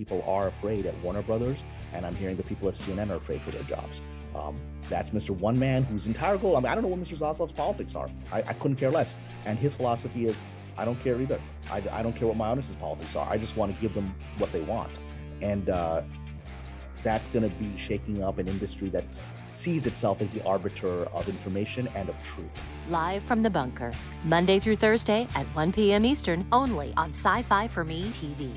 people are afraid at Warner Brothers, and I'm hearing the people at CNN are afraid for their jobs. That's Mr. One Man, whose entire goal, I don't know what Mr. Zaslav's politics are. I couldn't care less. And his philosophy is, I don't care either. I don't care what my audience's politics are. I just want to give them what they want. And that's going to be shaking up an industry that sees itself as the arbiter of information and of truth. Live from the bunker, Monday through Thursday at 1 p.m. Eastern, only on Sci-Fi For Me TV.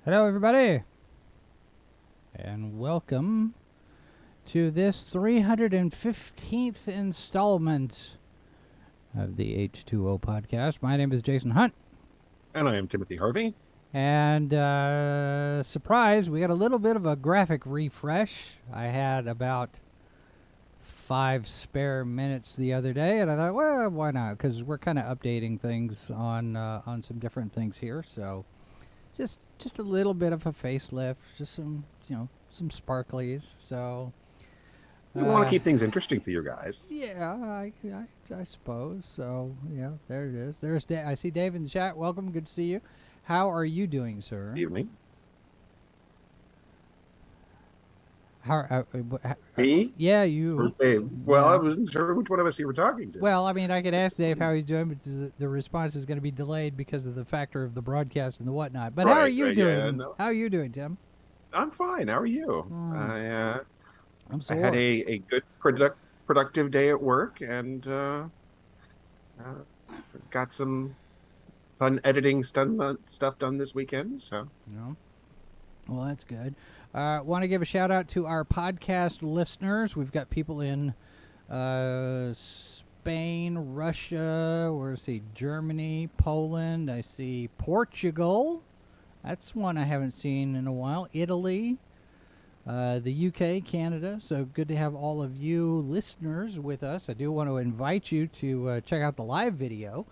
Hello, everybody, and welcome to this 315th installment of the H2O podcast. My name is Jason Hunt. And I am Timothy Harvey. And, surprise, we got a little bit of a graphic refresh. I had about 5 spare minutes the other day, and I thought, well, why not? Because we're kind of updating things on some different things here, so just a little bit of a facelift, just some, some sparklies. So we want to keep things interesting for you guys. Yeah, I suppose. So yeah, there it is. There's I see Dave in the chat. Welcome, good to see you. How are you doing, sir? Good evening. Me? Yeah, you. Well, I wasn't sure which one of us you were talking to. Well, I mean, I could ask Dave how he's doing, but the response is going to be delayed because of the factor of the broadcast and the whatnot. But how are you doing? Yeah, no. How are you doing, Tim? I'm fine. How are you? I'm sore. I had a good productive day at work, and got some fun editing stuff done this weekend. So. No. Well, that's good. Want to give a shout out to our podcast listeners. We've got people in Spain, Russia, Germany, Poland. I see Portugal. That's one I haven't seen in a while. Italy, the UK, Canada. So good to have all of you listeners with us. I do want to invite you to check out the live video.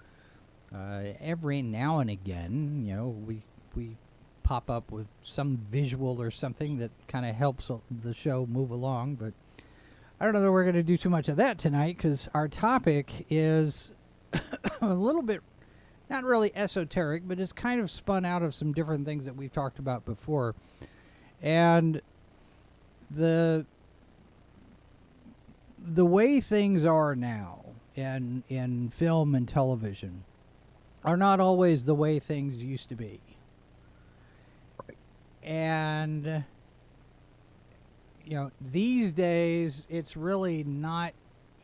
Every now and again, we pop up with some visual or something that kind of helps the show move along, but I don't know that we're going to do too much of that tonight because our topic is a little bit not really esoteric, but it's kind of spun out of some different things that we've talked about before. And the way things are now in film and television are not always the way things used to be. And, these days, it's really not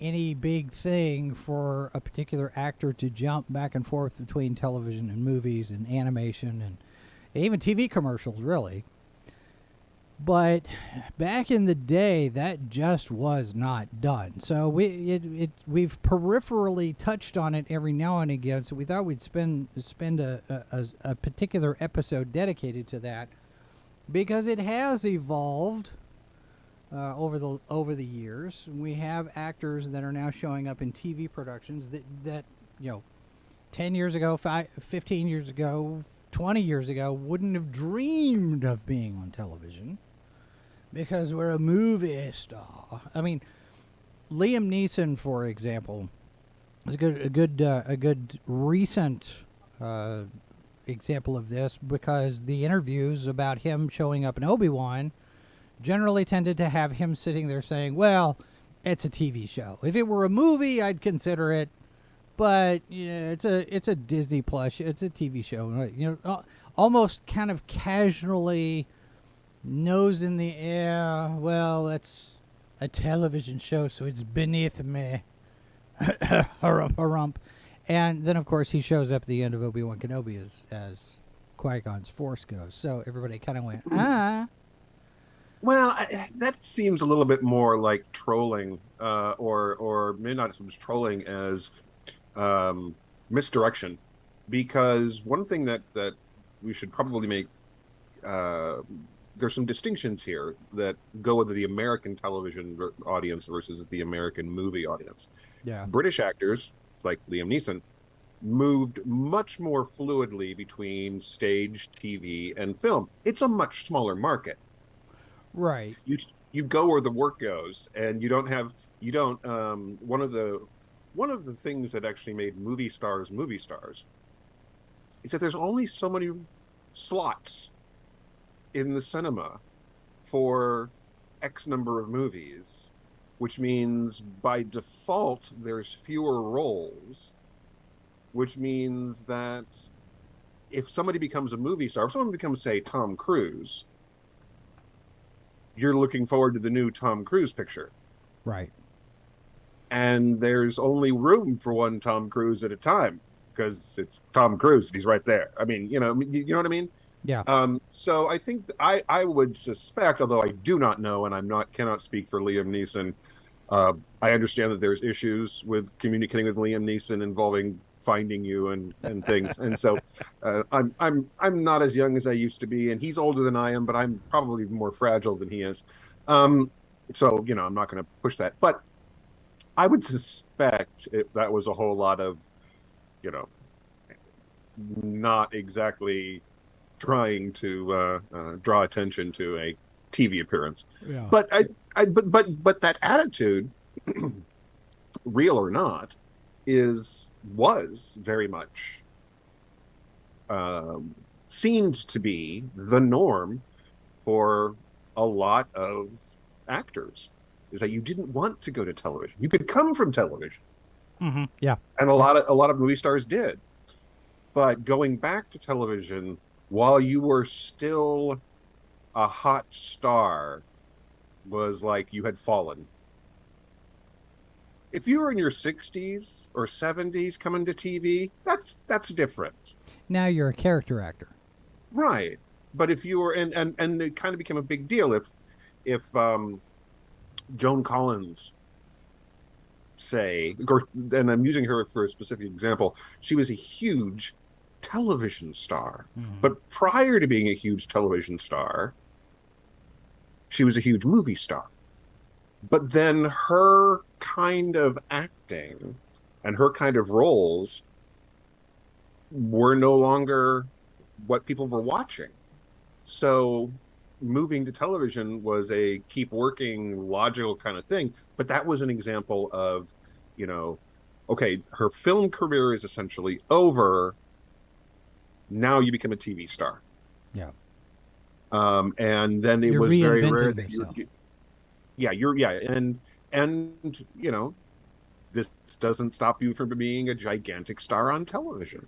any big thing for a particular actor to jump back and forth between television and movies and animation and even TV commercials, really. But back in the day, that just was not done. So we've peripherally touched on it every now and again, so we thought we'd spend a particular episode dedicated to that. Because it has evolved over the years. We have actors that are now showing up in TV productions that 10 years ago, 15 years ago, 20 years ago wouldn't have dreamed of being on television because we're a movie star. I mean, Liam Neeson, for example, is a good recent example of this because the interviews about him showing up in Obi-Wan generally tended to have him sitting there saying, well, it's a TV show. If it were a movie, I'd consider it, but it's a Disney Plus. It's a TV show. Almost kind of casually, nose in the air. Well, it's a television show, so it's beneath me. Harump. And then, of course, he shows up at the end of Obi-Wan Kenobi as Qui-Gon's Force goes. So everybody kind of went, ah. Well, that seems a little bit more like trolling, or maybe not as much trolling as misdirection, because one thing that we should probably make, uh, there's some distinctions here that go with the American television audience versus the American movie audience. Yeah. British actors like Liam Neeson moved much more fluidly between stage, TV, and film. It's a much smaller market. Right. You go where the work goes, and you don't one of the things that actually made movie stars is that there's only so many slots in the cinema for X number of movies, which means by default there's fewer roles, which means that if somebody becomes a movie star, if someone becomes, say, Tom Cruise, you're looking forward to the new Tom Cruise picture. Right. And there's only room for one Tom Cruise at a time because it's Tom Cruise. He's right there. I mean, you know what I mean? Yeah. So I think I would suspect, although I do not know, and cannot speak for Liam Neeson. I understand that there's issues with communicating with Liam Neeson involving finding you and things, and so I'm not as young as I used to be, and he's older than I am, but I'm probably more fragile than he is. So I'm not going to push that, but I would suspect that was a whole lot of, not exactly trying to draw attention to a TV appearance. Yeah. But but that attitude, real or not, was very much seemed to be the norm for a lot of actors. Is that you didn't want to go to television. You could come from television. Mm-hmm. Yeah. And a lot of movie stars did. But going back to television while you were still a hot star was like you had fallen. If you were in your 60s or 70s coming to TV, that's different. Now you're a character actor. Right. But if you were and it kind of became a big deal if Joan Collins, say, and I'm using her for a specific example, she was a huge television star. Mm-hmm. But prior to being a huge television star, she was a huge movie star. But then her kind of acting and her kind of roles were no longer what people were watching. So moving to television was a keep working, logical kind of thing. But that was an example of, okay, her film career is essentially over. Now you become a TV star. Yeah. And then it You're was very reinventing rare that yourself. and this doesn't stop you from being a gigantic star on television.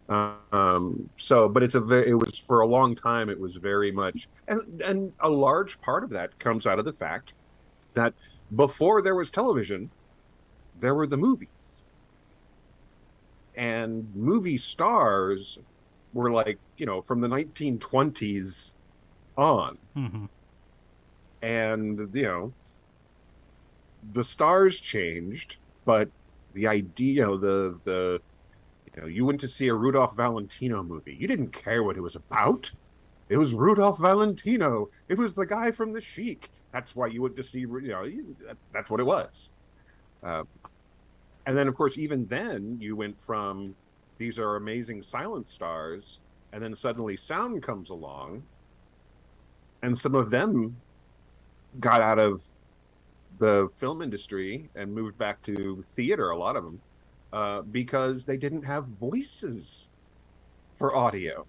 But it was for a long time, it was very much, and a large part of that comes out of the fact that before there was television, there were the movies. And movie stars were like, from the 1920s on. Mm-hmm. And, the stars changed, but the idea, you went to see a Rudolph Valentino movie. You didn't care what it was about. It was Rudolph Valentino. It was the guy from The Sheik. That's why you went to see, that's what it was. And then, of course, even then, you went from these are amazing silent stars, and then suddenly sound comes along, and some of them got out of the film industry and moved back to theater, a lot of them, because they didn't have voices for audio.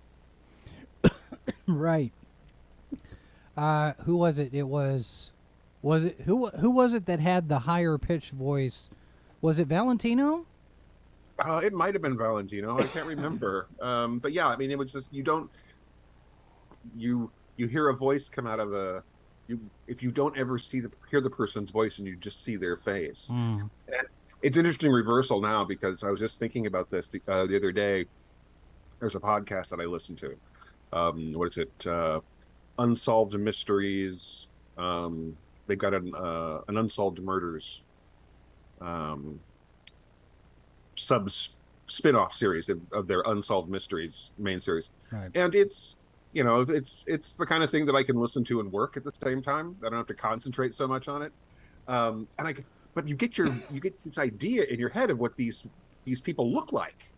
Right. Who was it? Who was it that had the higher pitched voice? Was it Valentino? It might have been Valentino. I can't remember. But yeah, I mean, it was just you hear a voice come out of if you don't ever hear the person's voice and you just see their face. Mm. And it's an interesting reversal now, because I was just thinking about this the other day. There's a podcast that I listen to. What is it? Unsolved Mysteries They've got an unsolved murders um, sub spin-off series of their unsolved mysteries main series, Right. and it's it's the kind of thing that I can listen to and work at the same time. I don't have to concentrate so much on it. And I but you get this idea in your head of what these people look like.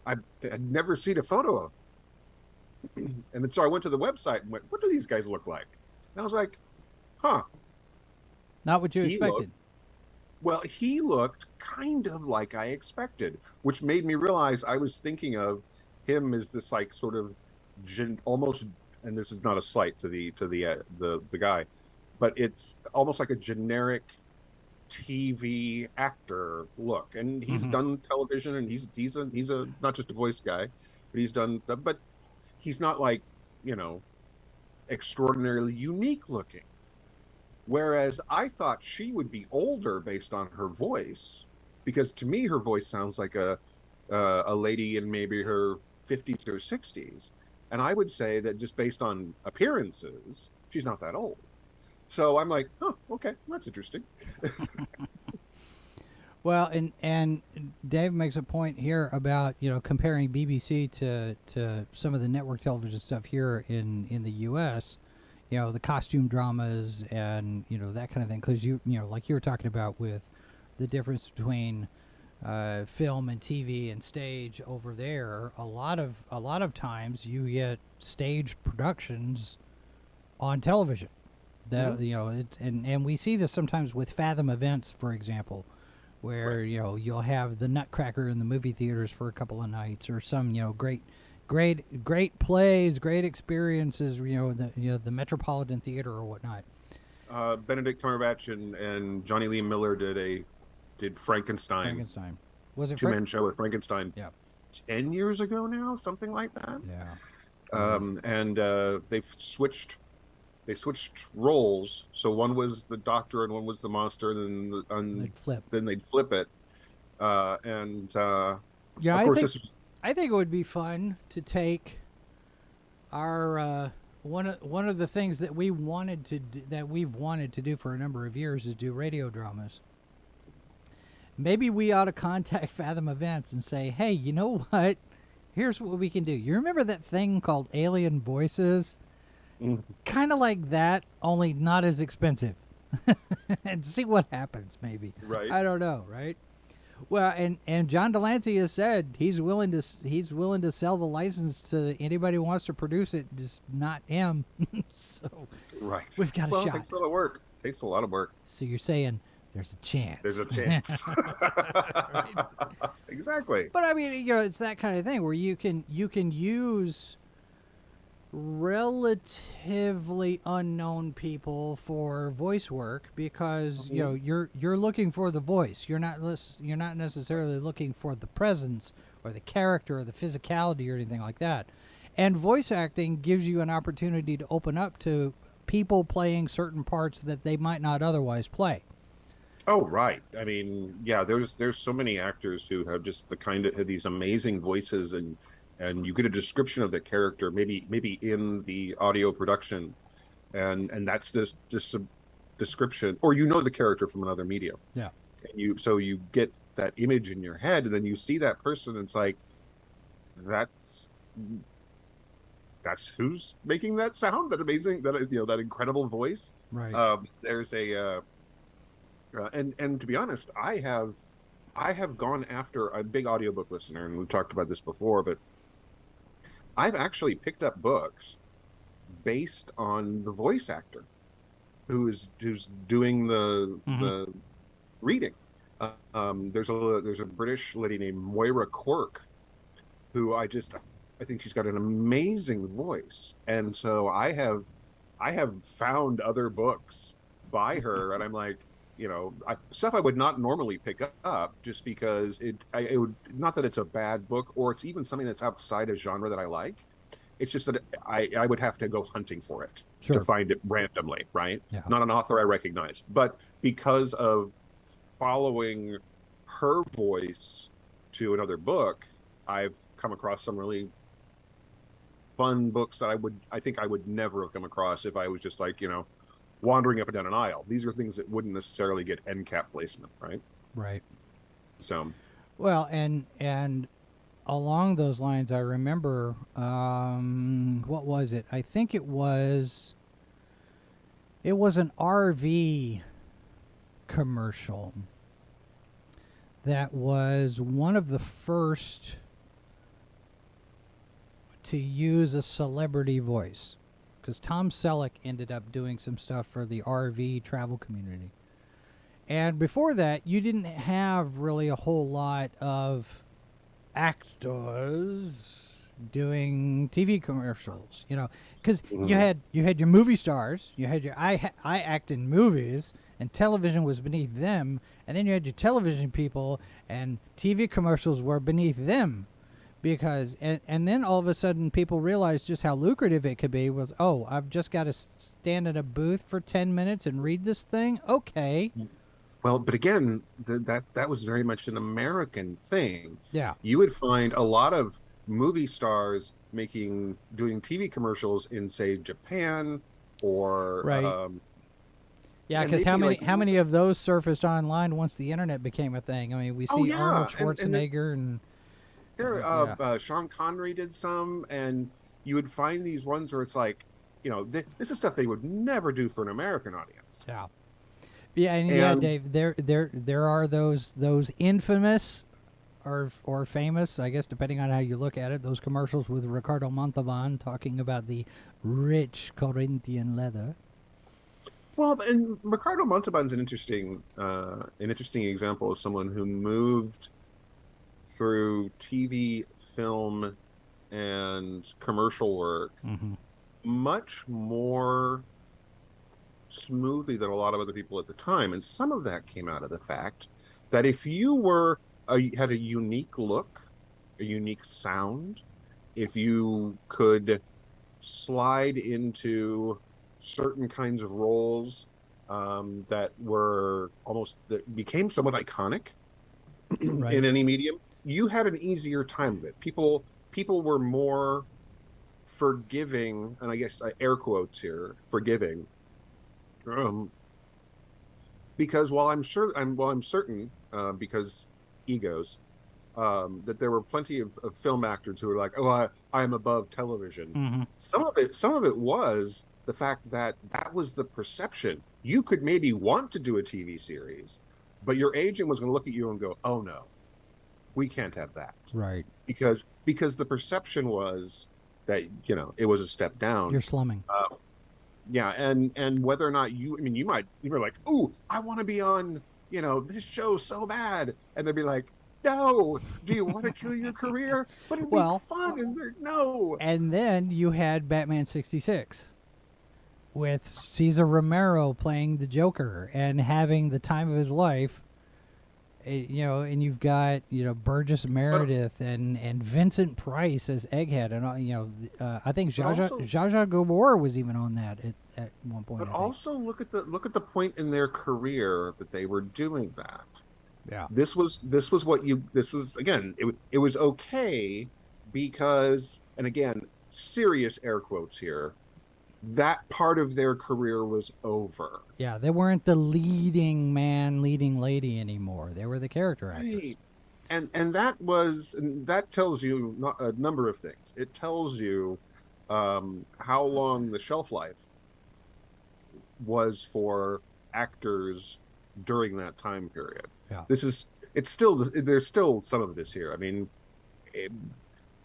I'd never seen a photo of them. And then so I went to the website and went, what do these guys look like? And I was like, huh. Not what you He expected. looked, well, he looked kind of like I expected, which made me realize I was thinking of him as this like sort of almost, and this is not a slight to the guy, but it's almost like a generic TV actor look. And he's Hmm. done television, and he's a not just a voice guy, but he's done, but he's not like, you know, extraordinarily unique looking. Whereas I thought she would be older based on her voice, because to me her voice sounds like a lady in maybe her 50s or 60s, and I would say that just based on appearances, she's not that old. So I'm like, oh, okay, that's interesting. Well, and Dave makes a point here about comparing BBC to some of the network television stuff here in the U.S. The costume dramas and that kind of thing, because like you were talking about with the difference between film and TV and stage over there. A lot of times you get staged productions on television. That Mhm. it's and we see this sometimes with Fathom events, for example, where Right. you'll have the Nutcracker in the movie theaters for a couple of nights, or some great plays, great experiences, the Metropolitan Theater or whatnot. Benedict Cumberbatch and Johnny Lee Miller did Frankenstein, Frankenstein. Was it two-man show with Frankenstein Yeah. 10 years ago now, something like that. Yeah. Yeah. And they switched roles. So one was the doctor and one was the monster, They'd flip. then they'd flip it. And Yeah, of I course, think this I think it would be fun to take our one of the things that we've wanted to do for a number of years is do radio dramas. Maybe we ought to contact Fathom Events and say, hey, you know what? Here's what we can do. You remember that thing called Alien Voices? Kind of like that, only not as expensive. And see what happens, maybe. right. I don't know, right? Well, and John Delancey has said he's willing to sell the license to anybody who wants to produce it, just not him. So Right. we've got a Well, it shot. takes a lot of work. Takes a lot of work. So you're saying there's a chance. There's a chance. Exactly. But I mean, it's that kind of thing where you can use relatively unknown people for voice work, because you're looking for the voice. You're not necessarily looking for the presence or the character or the physicality or anything like that. And voice acting gives you an opportunity to open up to people playing certain parts that they might not otherwise play. Oh, right. I mean, yeah, there's so many actors who have just the kind of have these amazing voices, and you get a description of the character maybe in the audio production, and that's this description, or the character from another medium. Yeah. And you get that image in your head, and then you see that person, and it's like that's who's making that sound, that amazing, that incredible voice. Right. There's a and to be honest, I have gone after a big audiobook listener, and we've talked about this before, but I've actually picked up books based on the voice actor who's doing the reading. There's a British lady named Moira Quirk who I think she's got an amazing voice, and so I have found other books by her, and I'm like, stuff I would not normally pick up, just because it would, not that it's a bad book or it's even something that's outside a genre that I like. It's just that I would have to go hunting for it Sure. to find it randomly, right? Yeah. Not an author I recognize, but because of following her voice to another book, I've come across some really fun books that I think I would never have come across if I was just like, wandering up and down an aisle. These are things that wouldn't necessarily get end cap placement, right? Right. So, Well, and along those lines, I remember what was it? I think it was an RV commercial that was one of the first to use a celebrity voice, because Tom Selleck ended up doing some stuff for the RV travel community. And before that, you didn't have really a whole lot of actors doing TV commercials, because you had your movie stars, you had your I act in movies, and television was beneath them, and then you had your television people, and TV commercials were beneath them, because and then all of a sudden people realized just how lucrative it could be. Was, oh, I've just got to stand in a booth for 10 minutes and read this thing, okay. well, but again, that was very much an American thing. Yeah. You would find a lot of movie stars doing TV commercials in, say, Japan or Right. Yeah, and because they'd be how many of those surfaced online once the internet became a thing? I mean, we Oh see yeah, Arnold and Schwarzenegger and there, yeah. Sean Connery did some, and you would find these ones where it's like, this is stuff they would never do for an American audience. Yeah. Yeah, and yeah, And Dave, there are those infamous or famous, I guess, depending on how you look at it, those commercials with Ricardo Montalban talking about the rich Corinthian leather. well, and Ricardo Montalban's an interesting example of someone who moved through TV, film, and commercial work Mm-hmm. much more smoothly than a lot of other people at the time. And some of that came out of the fact that if you had a unique look, a unique sound, if you could slide into certain kinds of roles that became somewhat iconic Right. in any medium, you had an easier time of it. People were more forgiving, and I guess air quotes here, forgiving, um, because while I'm certain, because egos, that there were plenty of film actors who were like, oh, I am above television. Mm-hmm. Some of it was the fact that that was the perception. You could maybe want to do a TV series, but your agent was going to look at you and go, oh no, we can't have that, Right. because the perception was that it was a step down. You're slumming. Yeah, and whether or not you were like, "Ooh, I want to be on, this show so bad," and they'd be like, "No, do you want to kill your career? But it'd be Well, fun." And no. and then you had Batman 66 with Cesar Romero playing the Joker and having the time of his life. And you've got Burgess Meredith and Vincent Price as Egghead, and I think Zsa Zsa Gabor was even on that at one point. But I think. also look at the point in their career that they were doing that. Yeah. This was again, it was okay because, and again, serious air quotes here, that part of their career was over. Yeah, they weren't the leading man, leading lady anymore. They were the character actors. Right. And that tells you a number of things. It tells you how long the shelf life was for actors during that time period. Yeah. There's still some of this here. I mean,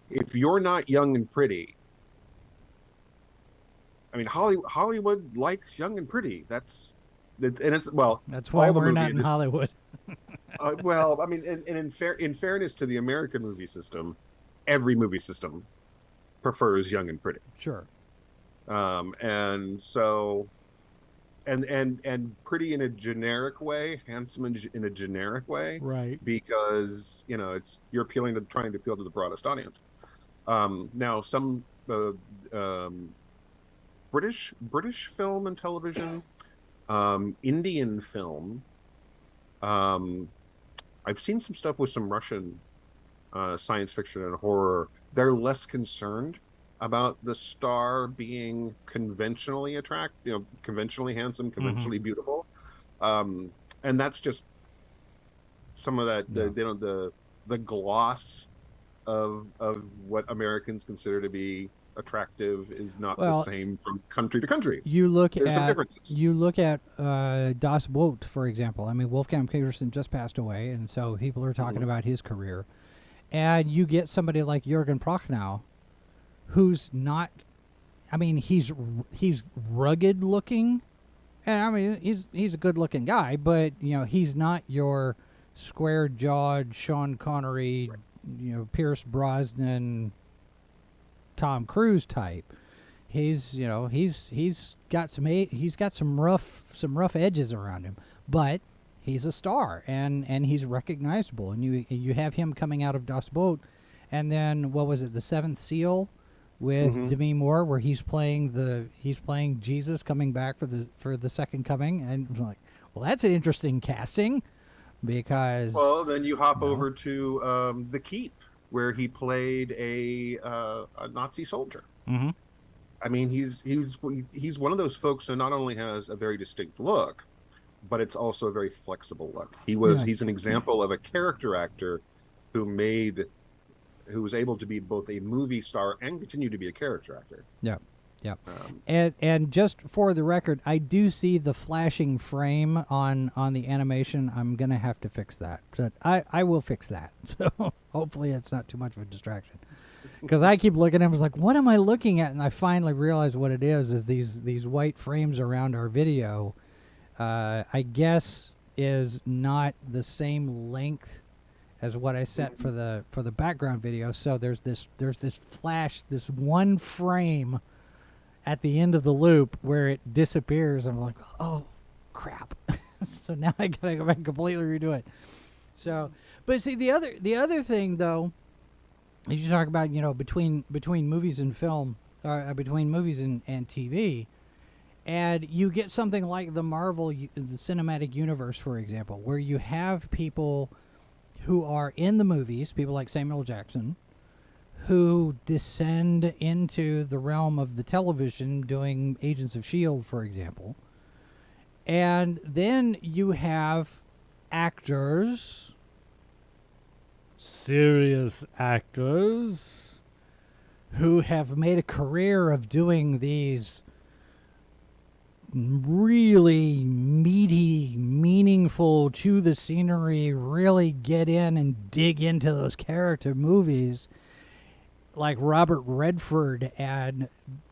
if you're not young and pretty, I mean, Hollywood likes young and pretty. That's why we're not in Hollywood. Well, I mean, and in fairness to the American movie system, every movie system prefers young and pretty. Sure. And so, and pretty in a generic way, handsome in a generic way, right? Because you're trying to appeal to the broadest audience. Now some British film and television, Indian film. I've seen some stuff with some Russian science fiction and horror. They're less concerned about the star being conventionally conventionally handsome, Mm-hmm. conventionally beautiful. Um, and that's just some of that Yeah. the gloss of what Americans consider to be attractive is not the Well, same from country to country. you look There's some at differences. Das Boot, for example. I mean, Wolfgang Petersen just passed away, and so people are talking Mhm. about his career. And you get somebody like Jürgen Prochnow, who's not. I mean, he's rugged looking, and I mean he's a good looking guy, but he's not your square jawed Sean Connery, Pierce Brosnan, Tom Cruise type. He's got some rough edges around him, but he's a star and he's recognizable. And you have him coming out of Das Boot, and then what was it, The Seventh Seal, with Mhm. Demi Moore, where he's playing Jesus coming back for the second coming, and I'm like, well, that's an interesting casting Well, because then you hop you know over to The Keep, where he played a Nazi soldier. hmm I mean, he's one of those folks who not only has a very distinct look, but it's also a very flexible look. yeah He's an example of a character actor who made who was able to be both a movie star and continue to be a character actor. yeah yeah. Um, And just for the record, I do see the flashing frame on the animation. I'm gonna have to fix that. But I will fix that. So hopefully it's not too much of a distraction. Because I keep looking at him, I was like, what am I looking at? And I finally realized what it is these white frames around our video. I guess is not the same length as what I set for the background video. So there's this flash, this one frame at the end of the loop where it disappears. I'm like, oh crap. So now I gotta go back and completely redo it. So, but see, the other thing though is you talk about between movies and film, between movies and TV, and you get something like the the cinematic universe, for example, where you have people who are in the movies, people like Samuel Jackson, who descend into the realm of the television doing Agents of S.H.I.E.L.D., for example. And then you have actors, serious actors, who have made a career of doing these really meaty, meaningful, chew the scenery, really get in and dig into those character movies, like Robert Redford and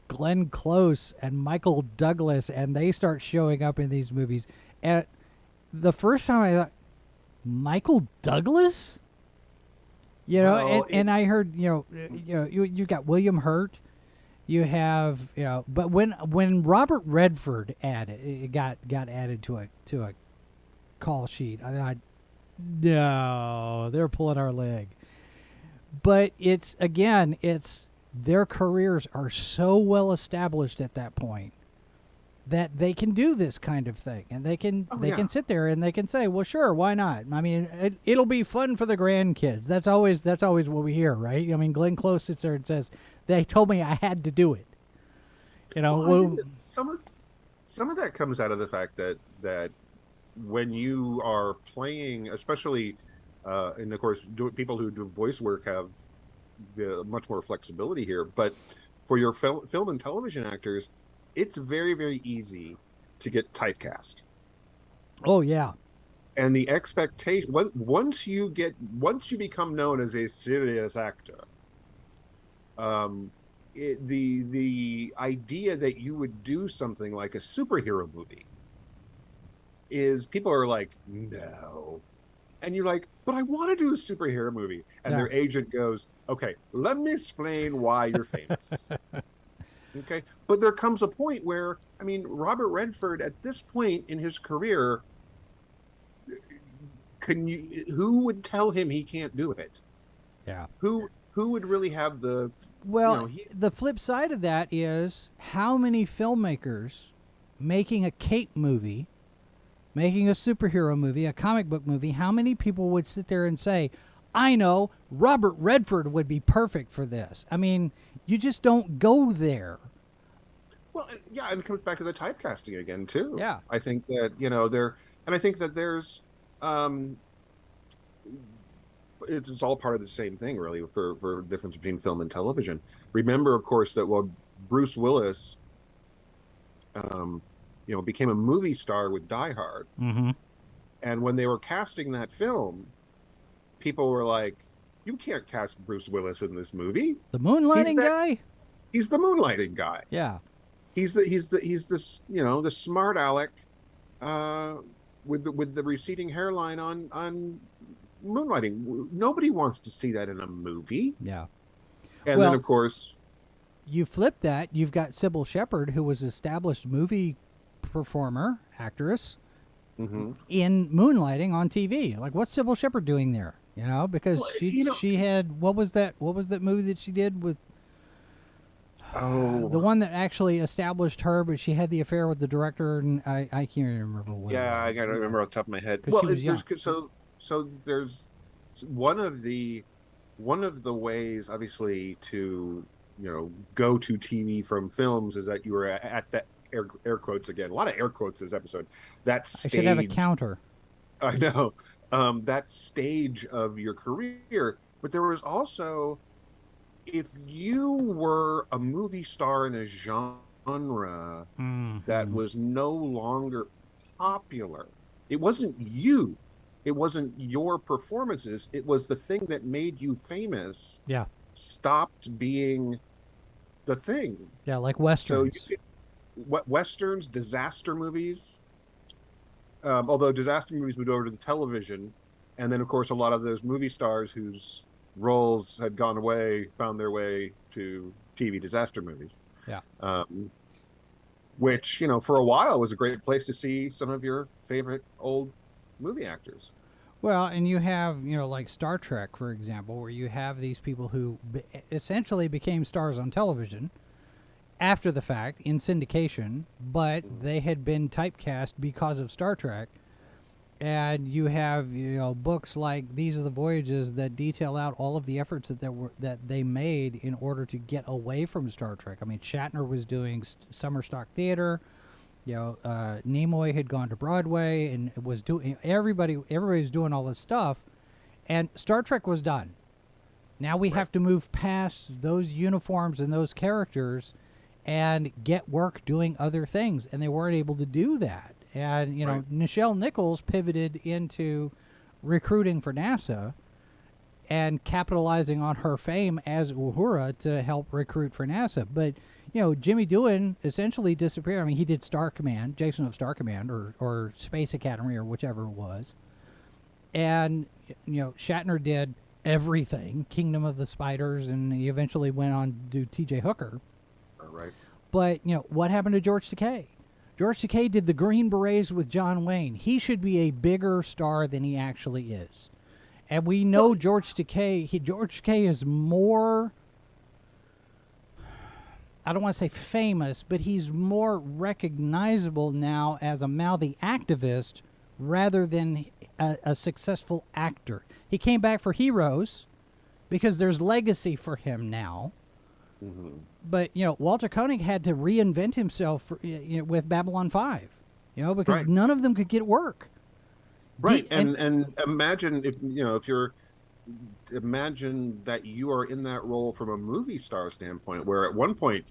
Glenn Close and Michael Douglas, and they start showing up in these movies. And the first time I thought, Michael Douglas? well, And I heard, you got William Hurt, you have, but when Robert Redford it got added to a call sheet, I thought, no, they're pulling our leg. But it's their careers are so well established at that point that they can do this kind of thing, and they can can sit there and they can say, well, sure, why not? I mean, it'll be fun for the grandkids. That's always what we hear, right? I mean, Glenn Close sits there and says, they told me I had to do it. well, I think that some of that comes out of the fact that when you are playing, especially, and of course, people who do voice work have much more flexibility here. But for your film and television actors, it's very, very easy to get typecast. Oh yeah, And the expectation once you become known as a serious actor, um, the idea that you would do something like a superhero movie is people are like, no. And you're like, but I want to do a superhero movie. And yeah, their agent goes, okay, let me explain why you're famous. Okay. But there comes a point where, I mean, Robert Redford at this point in his career, who would tell him he can't do it? yeah. Who would really have the, Well, he, the flip side of that is how many filmmakers making a cape movie, making a superhero movie, a comic book movie, how many people would sit there and say, I know Robert Redford would be perfect for this? I mean, You just don't go there. Well, yeah, and it comes back to the typecasting again too. Yeah. I think that and I think that there's, um, it's all part of the same thing, really, for the difference between film and television. Remember, of course, that Bruce Willis, um, became a movie star with Die Hard, Mm-hmm. and when they were casting that film, people were like, "You can't cast Bruce Willis in this movie. The He's moonlighting that. guy? He's the moonlighting guy. Yeah. He's this the smart aleck, with the receding hairline on moonlighting. Nobody wants to see that in a movie. Yeah. And Well, then, of course, you flip that, you've got Sybil Shepherd, who was established movie performer, actress, mhm. in moonlighting on TV. Like, what's Sybil Shepherd doing there? Because Well, she had what was that movie that she did with oh, the one that actually established her, but she had the affair with the director, and I can't even remember what. yeah, it I was. gotta remember off the top of my head. 'Cause Well, she was young. there's one of the ways, obviously, to go to TV from films is that you were at that air quotes again. A lot of air quotes this episode. That I stage. should have a counter. I know, that stage of your career, but there was also, if you were a movie star in a genre that was no longer popular, it wasn't you, it wasn't your performances, it was the thing that made you famous, Yeah. stopped being the thing. Yeah, like So westerns. what westerns, disaster movies, although disaster movies moved over to the television, and then of course a lot of those movie stars whose roles had gone away found their way to TV disaster movies. Yeah. Which for a while was a great place to see some of your favorite old movie actors. Well, and you have, like Star Trek, for example, where you have these people who essentially became stars on television after the fact in syndication, but they had been typecast because of Star Trek. And you have, books like These Are the Voyages that detail out all of the efforts that they made in order to get away from Star Trek. I mean, Shatner was doing summer stock theater. Nimoy had gone to Broadway and was doing everybody's doing all this stuff, and Star Trek was done. Now we have to move past those uniforms and those characters and get work doing other things, and they weren't able to do that. And Nichelle Nichols pivoted into recruiting for NASA and capitalizing on her fame as Uhura to help recruit for NASA. But Jimmy Doohan essentially disappeared. I mean, he did Star Command, Jason of Star Command, or Space Academy, or whichever it was. And Shatner did everything, Kingdom of the Spiders, and he eventually went on to do T.J. Hooker. Right. But what happened to George Takei? George Takei did the Green Berets with John Wayne. He should be a bigger star than he actually is. And we know George Takei is more, I don't want to say famous, but he's more recognizable now as a mouthy activist rather than a successful actor. He came back for Heroes because there's legacy for him now. Mm-hmm. But Walter Koenig had to reinvent himself with Babylon 5, because none of them could get work. Right, and imagine if imagine that you are in that role from a movie star standpoint, where at one point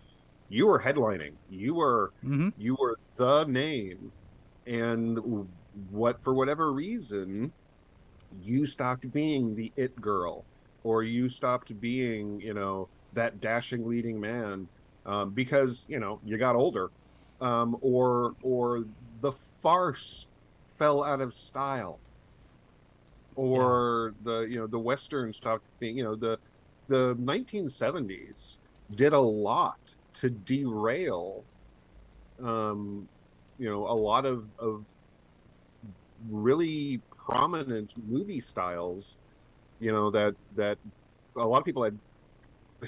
you were headlining, you were the name, and for whatever reason you stopped being the it girl, or you stopped being that dashing leading man, because you got older, or the farce fell out of style, or the western stopped being. The 1970s did a lot to derail a lot of really prominent movie styles, that a lot of people had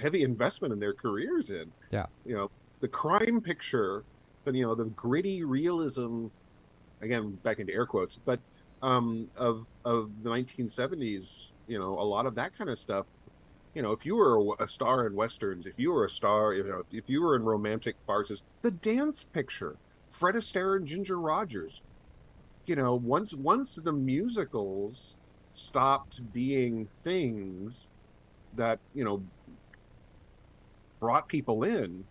heavy investment in their careers in. Yeah. The crime picture, the gritty realism, again back into air quotes, but of the 1970s, a lot of that kind of stuff if you were a star in westerns, if you were a star, if you were in romantic farces, the dance picture, Fred Astaire and Ginger Rogers, once the musicals stopped being things that, brought people in,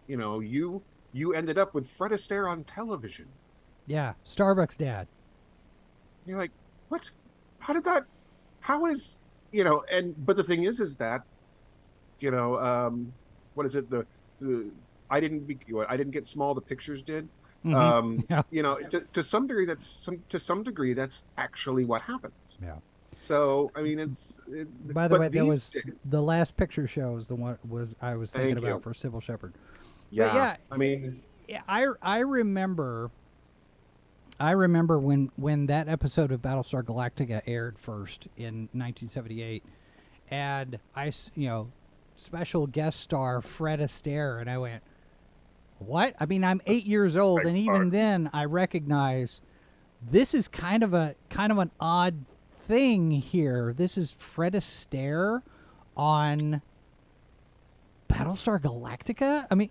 you ended up with Fred Astaire on television. Yeah, Starbucks dad. You're like, what? How did that? How is but the thing is that what is it? I didn't get small. The pictures did. Yeah. To some degree, that's actually what happens. Yeah. So I mean, By the way, that was the last picture show is the one I was thinking Thank you. about for Sybil Shepherd. Yeah, But yeah, I mean, I remember when that episode of Battlestar Galactica aired first in 1978, and special guest star Fred Astaire, and I went, what? I mean, I'm 8 years old, and even then I recognize this is kind of an odd thing here. This is Fred Astaire on Battlestar Galactica. I mean,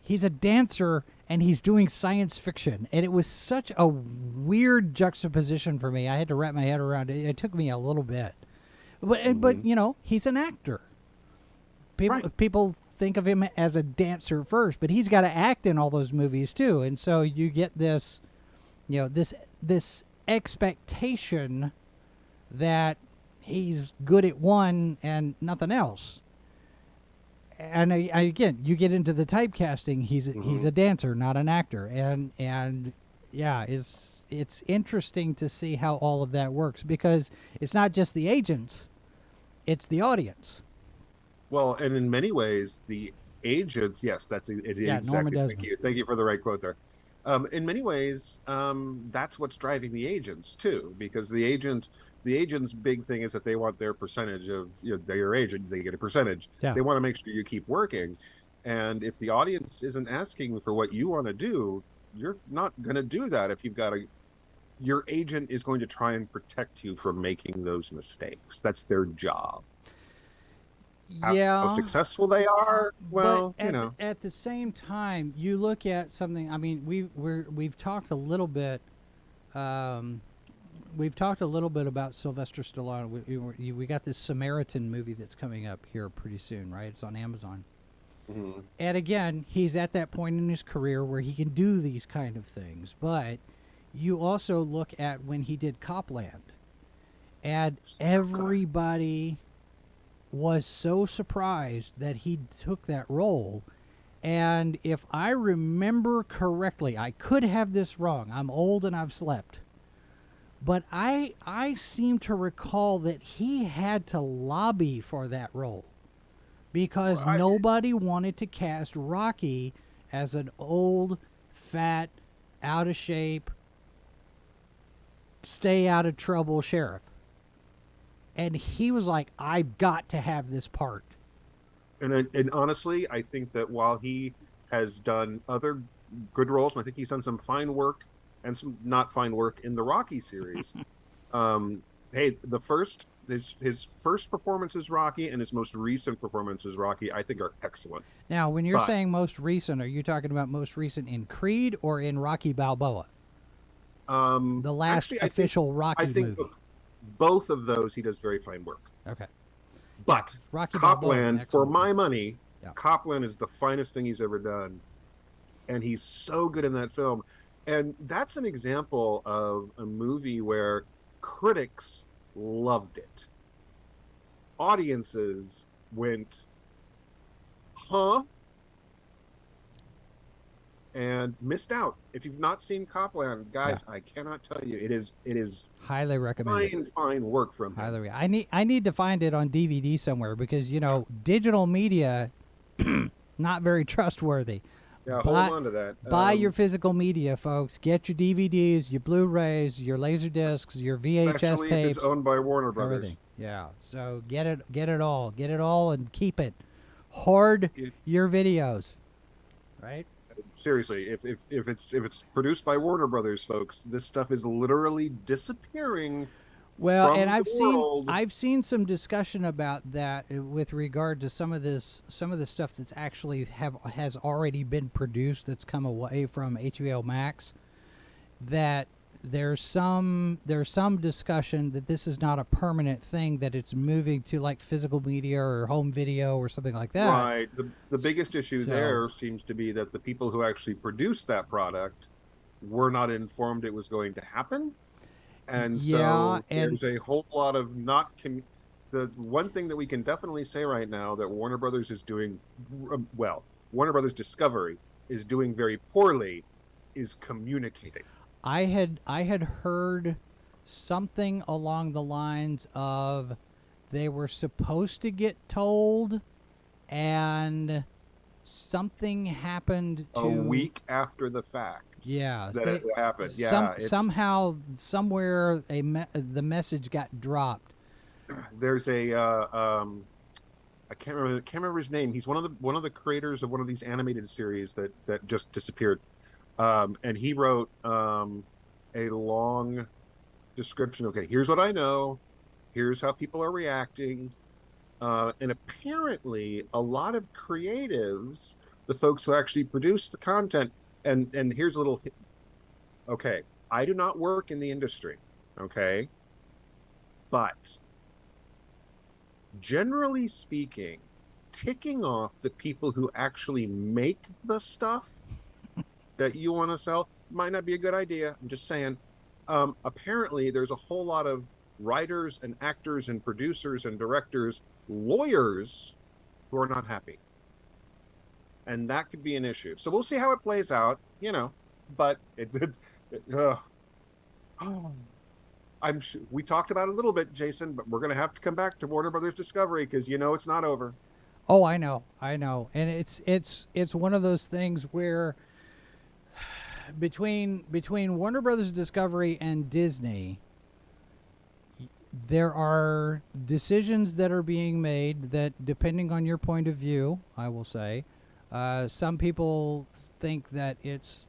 he's a dancer and he's doing science fiction, and it was such a weird juxtaposition for me. I had to wrap my head around it. It took me a little bit, but he's an actor. People think of him as a dancer first, but he's got to act in all those movies too, and so you get this, this expectation that he's good at one and nothing else. And again, you get into the typecasting. He's a dancer, not an actor, and yeah, it's interesting to see how all of that works, because it's not just the agents, it's the audience. Well, and in many ways, the agents, yes, that's exactly. Thank you for the right quote there. In many ways, that's what's driving the agents too, because the agent's big thing is that they want their percentage of, they're your agent, they get a percentage. Yeah. They want to make sure you keep working, and if the audience isn't asking for what you want to do, you're not going to do that. If your agent is going to try and protect you from making those mistakes. That's their job. Yeah, how successful they are. Well, but at the same time, you look at something. I mean, we've talked a little bit. We've talked a little bit about Sylvester Stallone. We got this Samaritan movie that's coming up here pretty soon, right? It's on Amazon. Mm-hmm. And again, he's at that point in his career where he can do these kind of things. But you also look at when he did Copland, and everybody was so surprised that he took that role. And if I remember correctly, I could have this wrong. I'm old and I've slept. But I seem to recall that he had to lobby for that role, because nobody wanted to cast Rocky as an old, fat, out of shape, stay out of trouble sheriff. And he was like, I've got to have this part. And honestly, I think that while he has done other good roles, and I think he's done some fine work and some not fine work in the Rocky series. Hey, his first performance as Rocky and his most recent performance as Rocky, I think, are excellent. Now, when you're saying most recent, are you talking about most recent in Creed or in Rocky Balboa? The last official Rocky movie. Both of those, he does very fine work. Okay. But Rocky Copland, for my money, yeah. Copland is the finest thing he's ever done. And he's so good in that film. And that's an example of a movie where critics loved it. Audiences went, huh? And missed out. If you've not seen Copland, guys, yeah. I cannot tell you. It is highly recommended. Fine work from him. Highly. I need to find it on DVD somewhere, because digital media not very trustworthy. Yeah, hold on to that. Buy your physical media, folks. Get your DVDs, your Blu-rays, your laser discs, your VHS especially tapes. If it's owned by Warner Brothers. Everything. Yeah. So get it all, and keep it. Hoard your videos. Right? Seriously, if it's produced by Warner Brothers, folks, this stuff is literally disappearing Well, from and the world. I've seen some discussion about that with regard to some of the stuff that's actually has already been produced that's come away from HBO Max. That there's some discussion that this is not a permanent thing, that it's moving to like physical media or home video or something like that. Right. The biggest issue So- there seems to be that the people who actually produced that product were not informed it was going to happen. And Yeah, so and there's a whole lot of not the one thing that we can definitely say right now that Warner Brothers is doing well, Warner Brothers Discovery is doing very poorly, is communicating. I had heard something along the lines of they were supposed to get told, and something happened to A week after the fact Yeah, that it happened. Yeah, somehow, somewhere, the message got dropped. there's a I can't remember his name. He's one of the creators of one of these animated series that just disappeared. And he wrote a long description. Okay, here's what I know. Here's how people are reacting. And apparently, a lot of creatives, the folks who actually produce the content, and here's a little. Okay, I do not work in the industry. Okay, but generally speaking, ticking off the people who actually make the stuff that you want to sell might not be a good idea. I'm just saying. Apparently, there's a whole lot of writers and actors and producers and directors, lawyers who are not happy. And that could be an issue. So we'll see how it plays out, but we talked about it a little bit, Jason, but we're going to have to come back to Warner Brothers Discovery because it's not over. Oh, I know, and it's one of those things where between Warner Brothers Discovery and Disney, there are decisions that are being made that, depending on your point of view, I will say, some people think that it's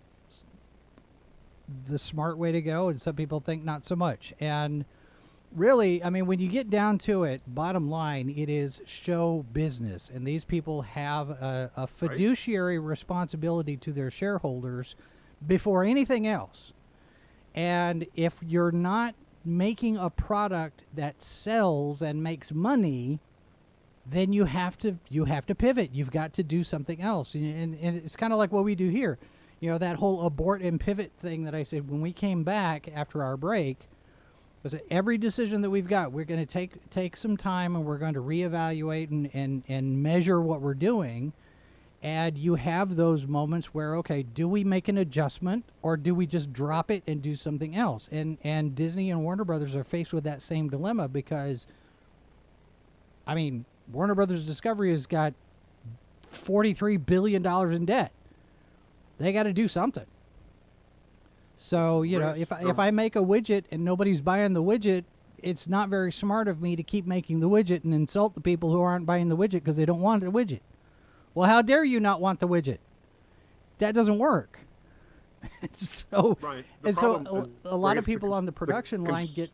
the smart way to go, and some people think not so much. And really, I mean, when you get down to it, bottom line, it is show business, and these people have a fiduciary responsibility to their shareholders before anything else. And if you're not making a product that sells and makes money, then you have to pivot. You've got to do something else. And it's kind of like what we do here. That whole abort and pivot thing that I said when we came back after our break was that every decision that we've got, we're going to take some time, and we're going to reevaluate and measure what we're doing. And you have those moments where, okay, do we make an adjustment, or do we just drop it and do something else? And Disney and Warner Brothers are faced with that same dilemma because, I mean, Warner Brothers Discovery has got $43 billion in debt. They got to do something. So, if I make a widget and nobody's buying the widget, it's not very smart of me to keep making the widget and insult the people who aren't buying the widget because they don't want the widget. Well, how dare you not want the widget? That doesn't work. So, right. So a lot of people on the production line get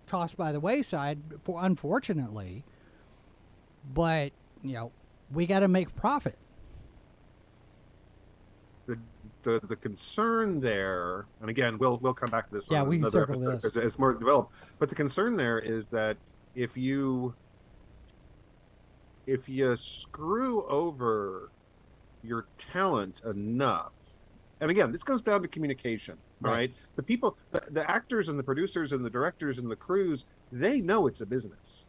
tossed by the wayside, unfortunately. But, we got to make profit. The concern there, and again, we'll come back to this on another episode because it's more developed. But the concern there is that if you screw over your talent enough, and again, this goes down to communication, right? The people, the actors and the producers and the directors and the crews, they know it's a business.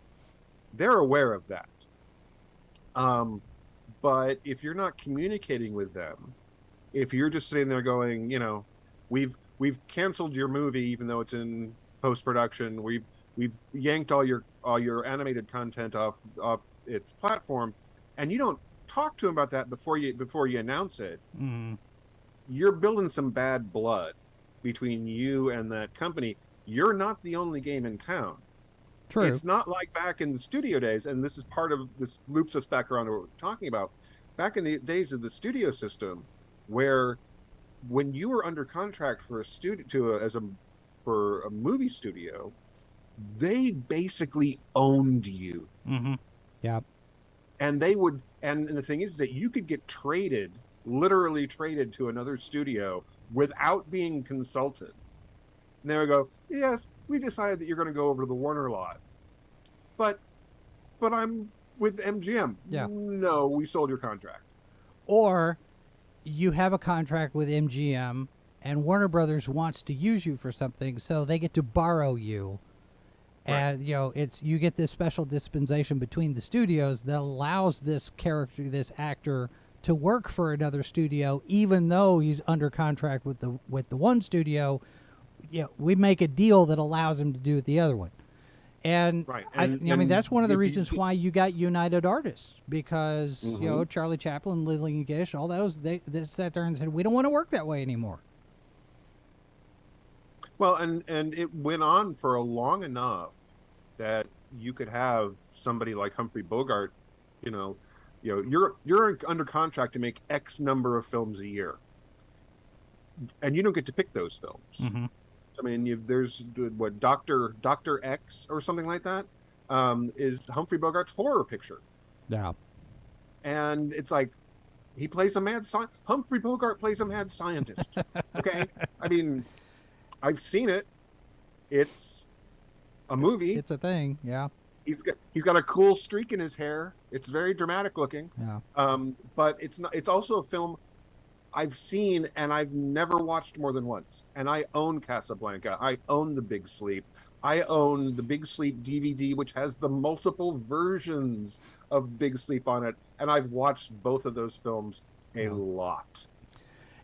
They're aware of that. But if you're not communicating with them, if you're just sitting there going, we've canceled your movie even though it's in post-production, we've yanked all your animated content off its platform, and you don't talk to them about that before you announce it, you're building some bad blood between you and that company. You're not the only game in town. True. It's not like back in the studio days, and this loops us back around to what we're talking about. Back in the days of the studio system, where when you were under contract for a movie studio, they basically owned you. Mm-hmm. Yeah. And they would, and the thing is that you could get traded, literally traded to another studio without being consulted. And they would go, yes, we decided that you're going to go over to the Warner lot. But I'm with MGM. Yeah. No, we sold your contract. Or you have a contract with MGM and Warner Brothers wants to use you for something, so they get to borrow you. Right. And you get this special dispensation between the studios that allows this character, this actor, to work for another studio, even though he's under contract with the one studio. Yeah, we make a deal that allows him to do the other one. And, Right. I mean, that's one of the reasons you, why you got United Artists, because Mm-hmm. Charlie Chaplin, Lillian Gish, all those they sat there and said, we don't want to work that way anymore. Well, and it went on for a long enough that you could have somebody like Humphrey Bogart, you're under contract to make X number of films a year, and you don't get to pick those films. Mm-hmm. I mean, there's what Doctor X or something like that, is Humphrey Bogart's horror picture, Yeah. and it's like he plays a mad Humphrey Bogart plays a mad scientist. Okay, I mean, I've seen it. It's a movie. It's a thing. Yeah. He's got a cool streak in his hair. It's very dramatic looking. Yeah. But it's also a film I've seen and I've never watched more than once. And I own Casablanca. I own The Big Sleep. I own the Big Sleep DVD, which has the multiple versions of Big Sleep on it. And I've watched both of those films a lot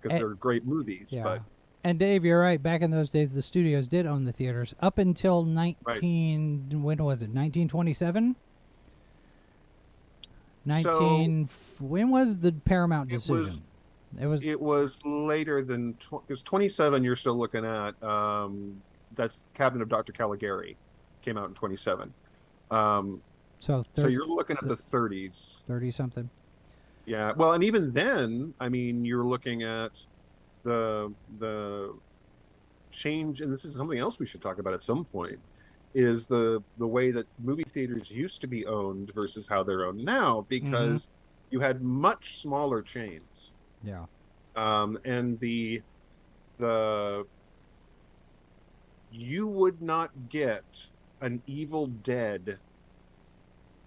because they're great movies. Yeah. But and Dave, you're right. Back in those days, the studios did own the theaters up until when was it? 1927. When was the Paramount decision? It was later than because 27. You're still looking at that's Cabinet of Dr. Caligari came out in 27. So you're looking at the 30s, 30 something. Yeah. Well, and even then, I mean, you're looking at the change, and this is something else we should talk about at some point, is the way that movie theaters used to be owned versus how they're owned now, because you had much smaller chains. Yeah. And the you would not get an Evil Dead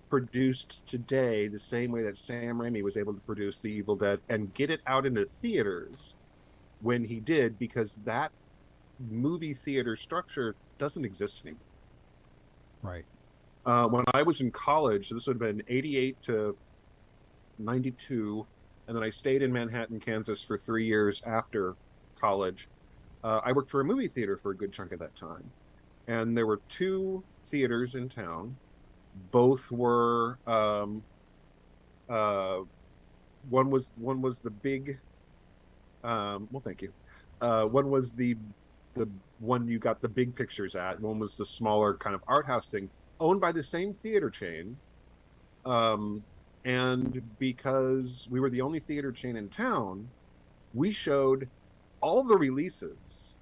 produced today the same way that Sam Raimi was able to produce the Evil Dead and get it out into theaters when he did, because that movie theater structure doesn't exist anymore. Right. When I was in college, so this would have been 88 to 92, and then I stayed in Manhattan, Kansas for 3 years after college. I worked for a movie theater for a good chunk of that time. And there were two theaters in town. Both were one was the big well, thank you. One was the one you got the big pictures at. One was the smaller kind of art house thing, owned by the same theater chain. And because we were the only theater chain in town, we showed all the releases.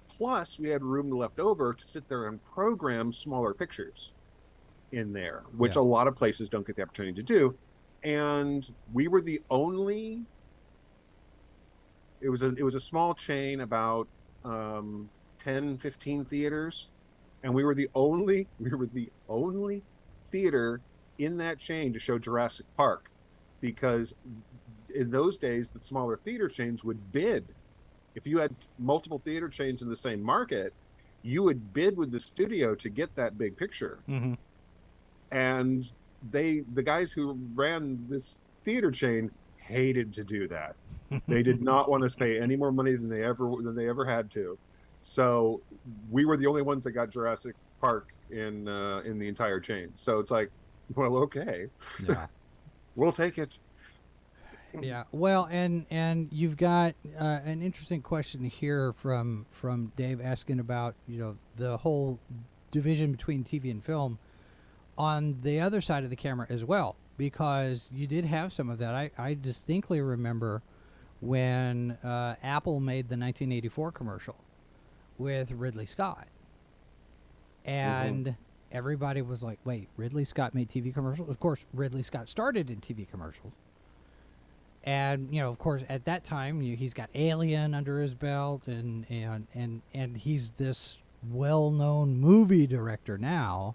Plus, we had room left over to sit there and program smaller pictures in there, which a lot of places don't get the opportunity to do. And we were the only. It was a small chain, about 10, 15 theaters, and we were the only theater in that chain to show Jurassic Park, because in those days the smaller theater chains would bid. If you had multiple theater chains in the same market, you would bid with the studio to get that big picture. Mm-hmm. And the guys who ran this theater chain hated to do that. They did not want us to pay any more money than they ever had to. So we were the only ones that got Jurassic Park in the entire chain. So it's like, well, okay, Yeah. we'll take it. Yeah. Well, and you've got an interesting question here from Dave asking about the whole division between TV and film on the other side of the camera as well, because you did have some of that. I distinctly remember when Apple made the 1984 commercial with Ridley Scott. and everybody was like, wait, Ridley Scott made TV commercials? Of course, Ridley Scott started in TV commercials. And, you know, of course, at that time, he's got Alien under his belt, and he's this well-known movie director now,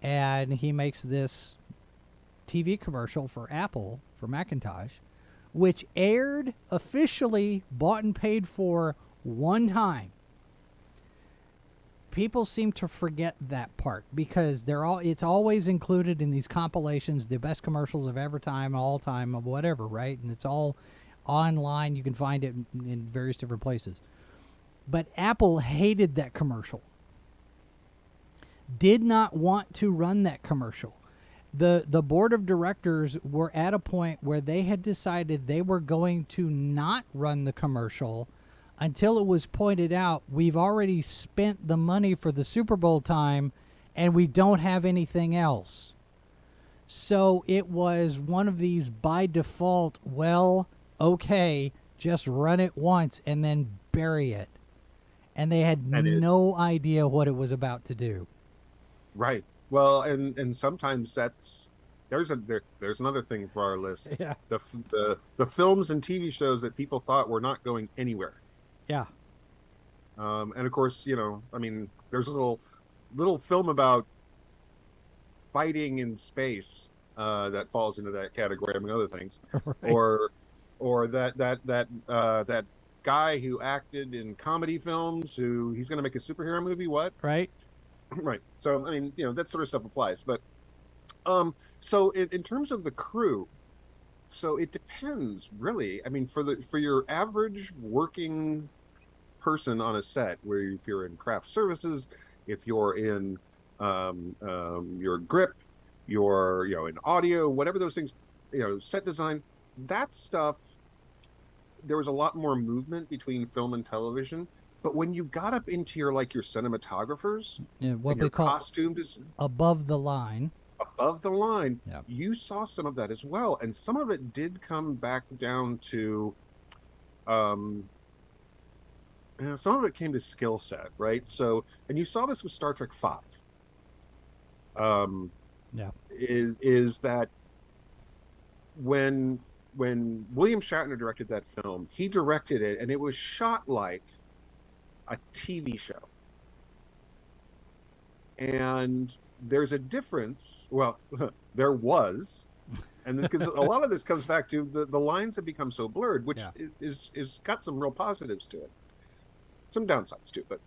and he makes this TV commercial for Apple, for Macintosh, which aired officially, bought and paid for one time. People seem to forget that part because it's always included in these compilations, the best commercials of every time, all time, of whatever, right? And it's all online. You can find it in various different places. But Apple hated that commercial. Did not want to run that commercial. The board of directors were at a point where they had decided they were going to not run the commercial until it was pointed out, we've already spent the money for the Super Bowl time and we don't have anything else. So it was one of these by default, well, okay, just run it once and then bury it. And they had no idea what it was about to do. Right. Well, and sometimes there's another thing for our list. Yeah. The films and TV shows that people thought were not going anywhere. Yeah. And of course, you know, I mean, there's a little film about fighting in space that falls into that category, among other things. Right. Or that guy who acted in comedy films who he's going to make a superhero movie. What? Right. Right. So I mean, you know, that sort of stuff applies. But so in terms of the crew, so it depends really. I mean, for your average working person on a set, where if you're in craft services, if you're in your grip, you're, you know, in audio, whatever those things, you know, set design, that stuff, there was a lot more movement between film and television. But when you got up into your cinematographers, yeah, what we call costume above the line, yeah, you saw some of that as well, and some of it did come back down to you know, some of it came to skill set, right? So, and you saw this with Star Trek V. Yeah, is that when William Shatner directed that film, he directed it, and it was shot like a TV show. And there's a difference. Well, there was, and this, because a lot of this comes back to the lines have become so blurred, which is got some real positives to it, some downsides too. But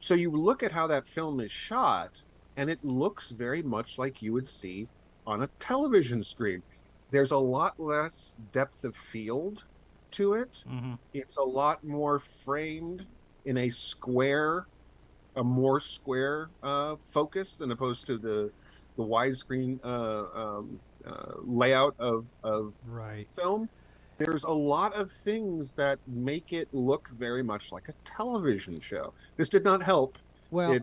so you look at how that film is shot, and it looks very much like you would see on a television screen. There's a lot less depth of field to it. Mm-hmm. It's a lot more framed in a more square focus than opposed to the widescreen layout of right. film. There's a lot of things that make it look very much like a television show. This did not help. Well,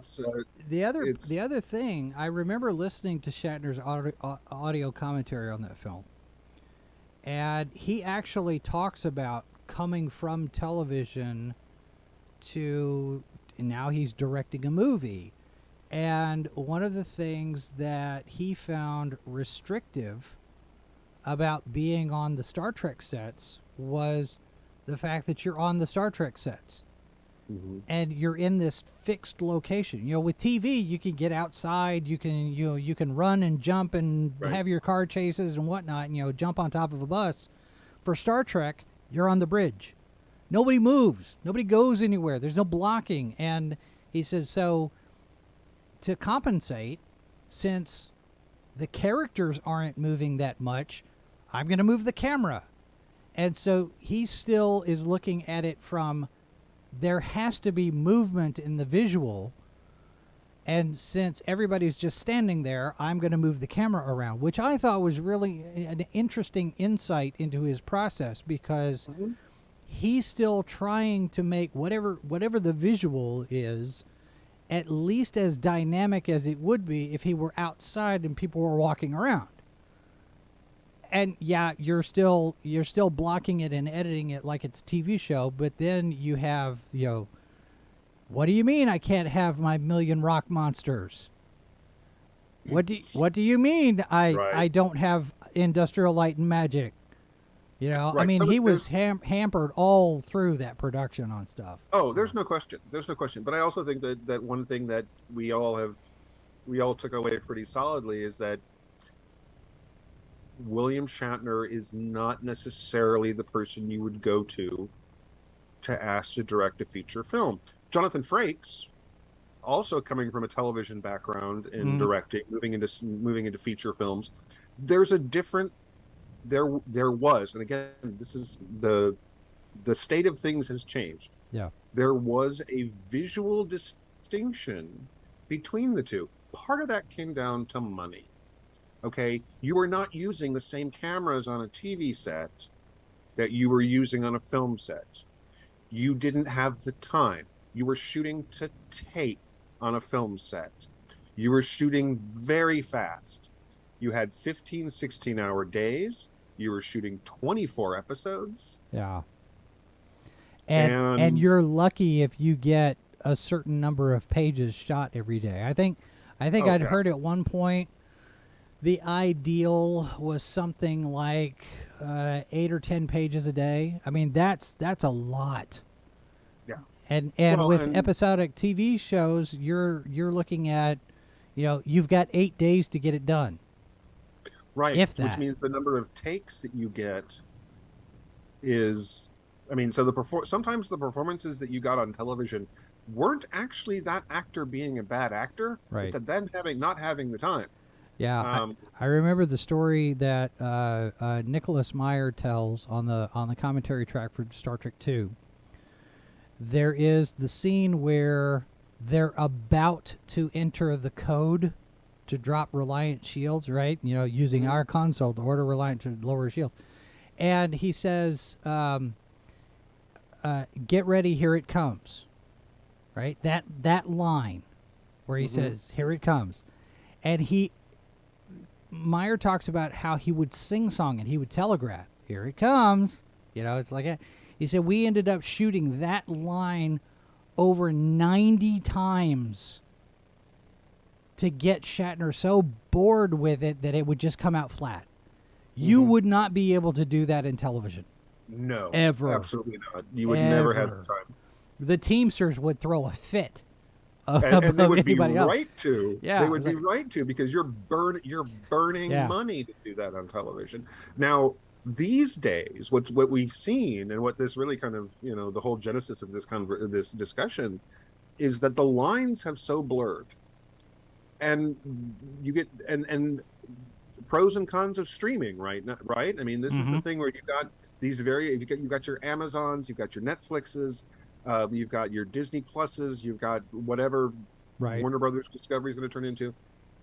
the other thing, I remember listening to Shatner's audio commentary on that film, and he actually talks about coming from television to, and now he's directing a movie. And one of the things that he found restrictive about being on the Star Trek sets was the fact that you're on the Star Trek sets. Mm-hmm. And you're in this fixed location. You know, with TV, you can get outside, you can run and jump and have your car chases and whatnot, and, jump on top of a bus. For Star Trek, you're on the bridge. Nobody moves. Nobody goes anywhere. There's no blocking. And he says, so to compensate, since the characters aren't moving that much, I'm going to move the camera. And so he still is looking at it from, there has to be movement in the visual, and since everybody's just standing there, I'm going to move the camera around, which I thought was really an interesting insight into his process, because he's still trying to make whatever the visual is at least as dynamic as it would be if he were outside and people were walking around. And yeah, you're still blocking it and editing it like it's a TV show, but then you have, What do you mean I can't have my million rock monsters? What do you mean I don't have industrial light and magic? You know, I Right. mean, So he was hampered all through that production on stuff. Oh, there's no question. There's no question. But I also think that one thing that we all took away pretty solidly is that William Shatner is not necessarily the person you would go to ask to direct a feature film. Jonathan Frakes, also coming from a television background in directing, moving into feature films, there's a different there was, and again, this is the state of things has changed. Yeah. There was a visual distinction between the two. Part of that came down to money. Okay, you were not using the same cameras on a TV set that you were using on a film set. You didn't have the time. You were shooting to tape on a film set. You were shooting very fast. You had 15, 16-hour days. You were shooting 24 episodes. Yeah. And you're lucky if you get a certain number of pages shot every day. I think I'd heard at one point the ideal was something like 8 or 10 pages a day. I mean, that's a lot. Yeah. And with episodic TV shows, you're looking at, you've got 8 days to get it done. Right. If that. Which means the number of takes that you get is, I mean, so sometimes the performances that you got on television weren't actually that actor being a bad actor. Right. It's them not having the time. Yeah, I remember the story that Nicholas Meyer tells on the commentary track for Star Trek II. There is the scene where they're about to enter the code to drop Reliant shields, right? Using our console to order Reliant to lower shield. And he says, get ready, here it comes. Right? That line where he says, here it comes. And Meyer talks about how he would sing song and he would telegraph, here it comes. It's like he said we ended up shooting that line over 90 times to get Shatner so bored with it that it would just come out flat. You would not be able to do that in television. No. Ever. Absolutely not. You would never have the time. The Teamsters would throw a fit. And they would be else. right to. Yeah, they would be right to, because you're burning money to do that on television. Now, these days, what we've seen, and what this really kind of, the whole genesis of this discussion, is that the lines have so blurred, and you get and pros and cons of streaming, right? Right. I mean, this is the thing where you got these you've got your Amazons, you've got your Netflixes. You've got your Disney Pluses, you've got whatever Warner Brothers Discovery is going to turn into.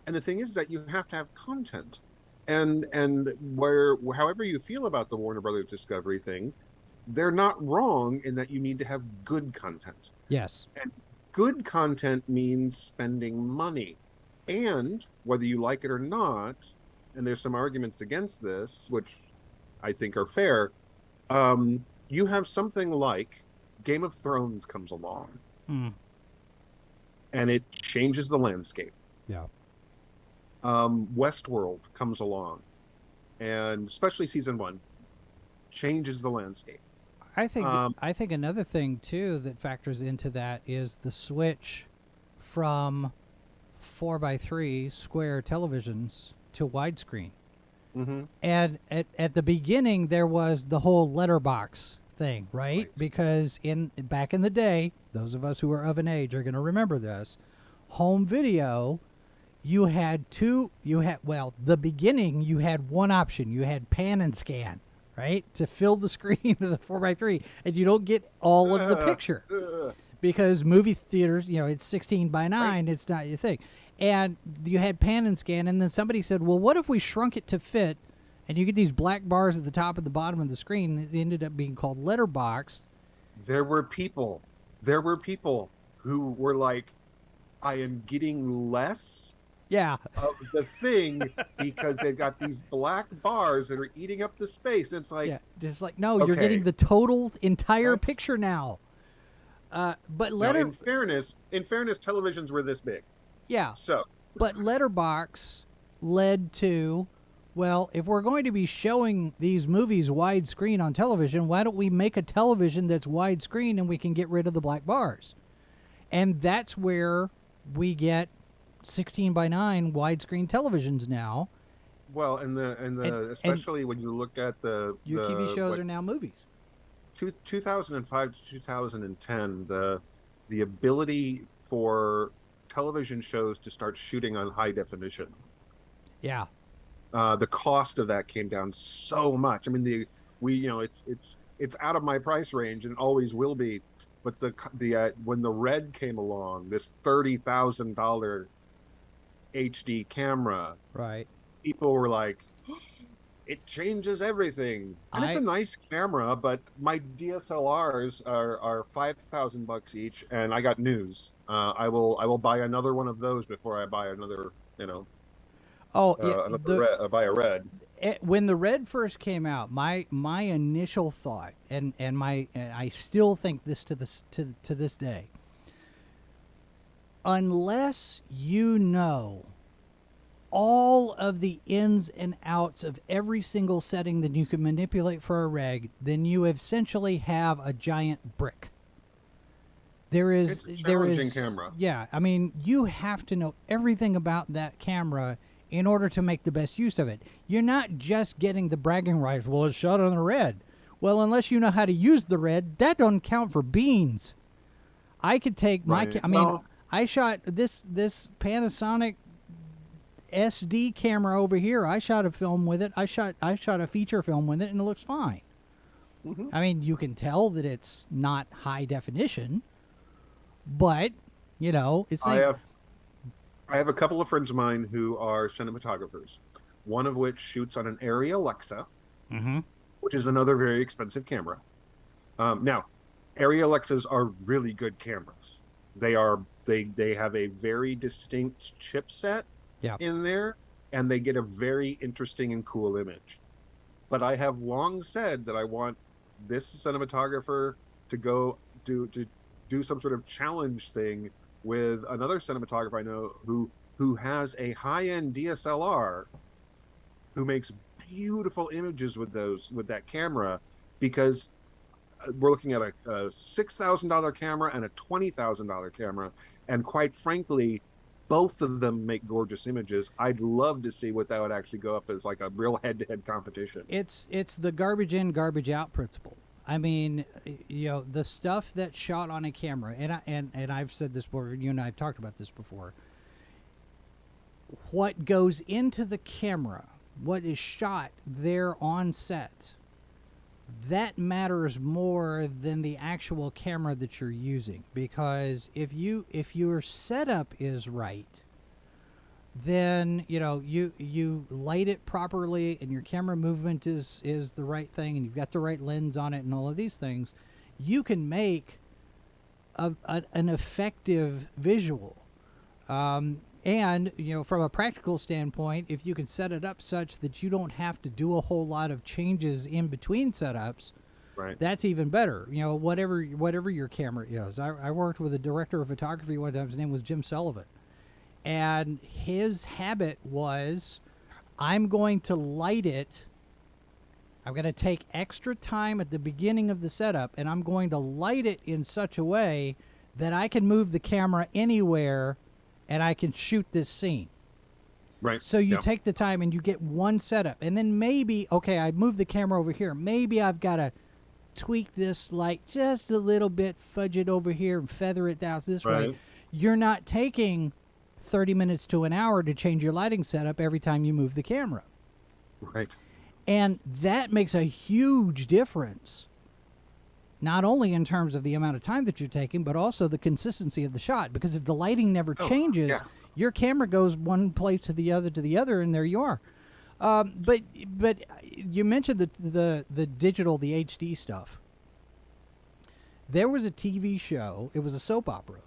And the thing is that you have to have content. And however you feel about the Warner Brothers Discovery thing, they're not wrong in that you need to have good content. Yes. And good content means spending money. And whether you like it or not, and there's some arguments against this, which I think are fair, you have something like Game of Thrones comes along, and it changes the landscape. Yeah. Westworld comes along, and especially season 1 changes the landscape. I think another thing too that factors into that is the switch from 4:3 square televisions to widescreen. And at the beginning there was the whole letterbox thing, right? Because back in the day, those of us who are of an age are going to remember this. Home video, the beginning you had one option. You had pan and scan, right? To fill the screen of the 4:3, and you don't get all of the picture. Because movie theaters, it's 16:9, it's not your thing. And you had pan and scan, and then somebody said, well, what if we shrunk it to fit? And you get these black bars at the top and the bottom of the screen. It ended up being called letterbox. There were people who were like, I am getting less of the thing because they've got these black bars that are eating up the space. And it's like, just like, no, you're getting the total entire picture now. But Now, letter, in fairness, televisions were this big. yeah. So, But letterbox led to, well, if we're going to be showing these movies widescreen on television, why don't we make a television that's widescreen and we can get rid of the black bars? And that's where we get 16 by 9 widescreen televisions now. well, and especially when you look at Your TV shows are now movies. 2005 to 2010, the ability for television shows to start shooting on high definition. Yeah. The cost of that came down so much. I mean, it's out of my price range and always will be. But when the Red came along, this $30,000 HD camera, Right. people were like, it changes everything. And it's a nice camera, but my DSLRs are $5,000 each, and I got news. I will buy another one of those before I buy another, Oh, yeah. buy a Red. When the Red first came out, my initial thought, and I still think this to this day, unless you know all of the ins and outs of every single setting that you can manipulate for a reg, then you essentially have a giant brick. It's a challenging camera. Yeah, I mean, you have to know everything about that camera in order to make the best use of it. You're not just getting the bragging rights. Well, it's shot on the Red. Well, unless you know how to use the Red, that doesn't count for beans. I could take my. Right. I mean, I shot this Panasonic SD camera over here. I shot a film with it. I shot a feature film with it, and it looks fine. Mm-hmm. I mean, you can tell that it's not high definition, but it's like. I have a couple of friends of mine who are cinematographers, one of which shoots on an Arri Alexa, which is another very expensive camera. Now, Arri Alexas are really good cameras. They have a very distinct chipset in there, and they get a very interesting and cool image. But I have long said that I want this cinematographer to go do some sort of challenge thing with another cinematographer I know who has a high-end DSLR, who makes beautiful images with that camera, because we're looking at a $6,000 camera and a $20,000 camera, and quite frankly, both of them make gorgeous images. I'd love to see what that would actually go up as, like a real head-to-head competition. It's the garbage in, garbage out principle. I mean, the stuff that's shot on a camera, and I've said this before, you and I have talked about this before. What goes into the camera, what is shot there on set, that matters more than the actual camera that you're using. Because if your setup is right, then you light it properly and your camera movement is the right thing, and you've got the right lens on it and all of these things, you can make an effective visual. And from a practical standpoint, if you can set it up such that you don't have to do a whole lot of changes in between setups, right, that's even better. Whatever your camera is. I worked with a director of photography one time. His name was Jim Sullivan. And his habit was, I'm going to light it. I'm going to take extra time at the beginning of the setup, and I'm going to light it in such a way that I can move the camera anywhere and I can shoot this scene. Right. So you take the time and you get one setup. And then maybe, okay, I moved the camera over here. Maybe I've got to tweak this light just a little bit, fudge it over here, and feather it down this way. You're not taking 30 minutes to an hour to change your lighting setup every time you move the camera. Right. And that makes a huge difference, not only in terms of the amount of time that you're taking, but also the consistency of the shot. Because if the lighting never changes, your camera goes one place to the other, and there you are. But you mentioned the digital, the HD stuff. There was a TV show. It was a soap opera.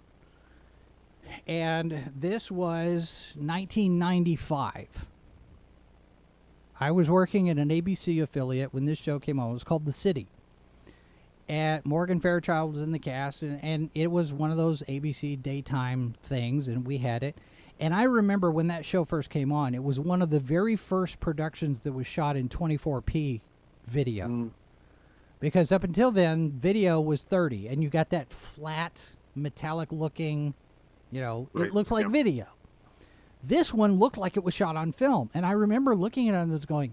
And this was 1995. I was working at an ABC affiliate when this show came on. It was called The City. And Morgan Fairchild was in the cast, and it was one of those ABC daytime things, and we had it. And I remember when that show first came on, it was one of the very first productions that was shot in 24p video. Because up until then, video was 30, and you got that flat, metallic-looking, it looks like video. This one looked like it was shot on film. And I remember looking at it and going,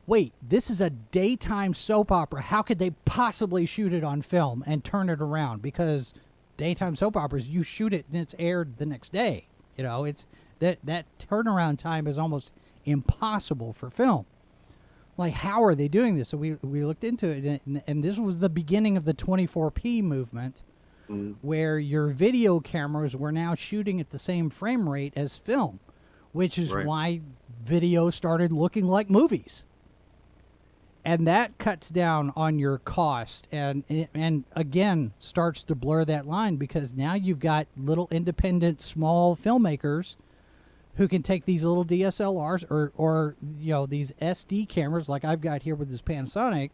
wait, this is a daytime soap opera. How could they possibly shoot it on film and turn it around? Because daytime soap operas, you shoot it and it's aired the next day. It's that turnaround time is almost impossible for film. Like, how are they doing this? So we looked into it, and this was the beginning of the 24p movement, where your video cameras were now shooting at the same frame rate as film, which is why video started looking like movies. And that cuts down on your cost and again starts to blur that line, because now you've got little independent small filmmakers who can take these little DSLRs or these SD cameras like I've got here with this Panasonic,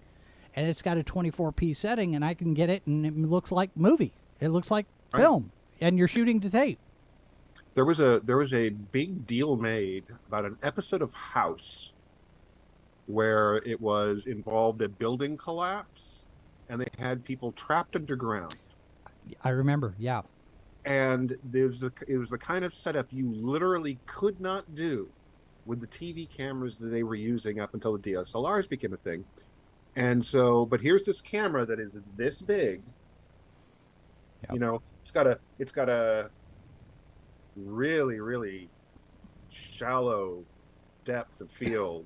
and it's got a 24p setting, and I can get it and it looks like movie. It looks like film, and you're shooting to tape. There was a big deal made about an episode of House where it was involved a building collapse, and they had people trapped underground. I remember, yeah. And it was the kind of setup you literally could not do with the TV cameras that they were using up until the DSLRs became a thing. And so, but here's this camera that is this big. Yep. It's got a really, really shallow depth of field.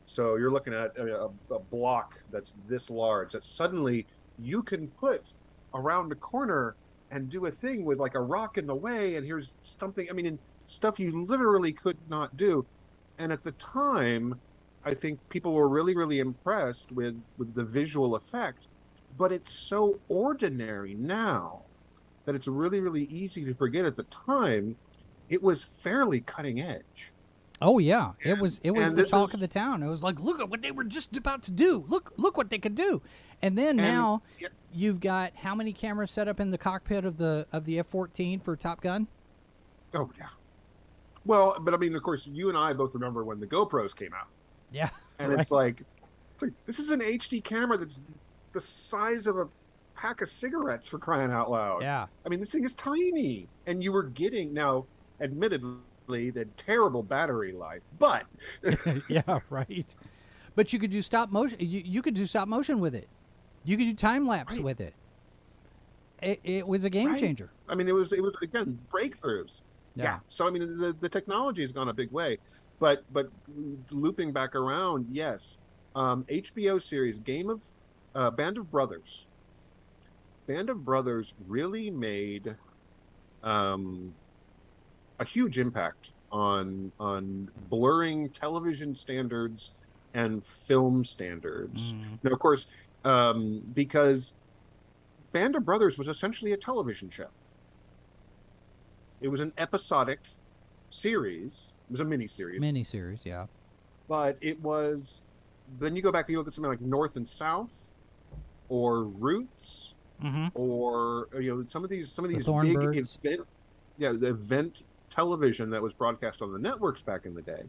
So you're looking at a block that's this large that suddenly you can put around a corner and do a thing with like a rock in the way, and here's something, stuff you literally could not do. And at the time, I think people were really, really impressed with the visual effect, but it's so ordinary now that it's really, really easy to forget. At the time, it was fairly cutting edge. Oh yeah, it was the talk of the town. It was like, look at what they were just about to do. Look what they could do. And then now you've got how many cameras set up in the cockpit of the F-14 for Top Gun? Oh yeah. Well, but of course, you and I both remember when the GoPros came out. Yeah. And it's like this is an HD camera that's the size of a pack of cigarettes, for crying out loud. Yeah. This thing is tiny, and you were getting, now admittedly, the terrible battery life, but yeah, right. But you could do stop motion. You could do stop motion with it. You could do time lapse with it. It was a game changer. It was again breakthroughs. Yeah. So the technology has gone a big way, but looping back around, yes, HBO series Band of Brothers. Band of Brothers really made a huge impact on blurring television standards and film standards. Now, of course, because Band of Brothers was essentially a television show. It was an episodic series. It was a mini-series. Mini-series, yeah. But it was... Then you go back and you look at something like North and South, or Roots, or some of these big event television that was broadcast on the networks back in the day.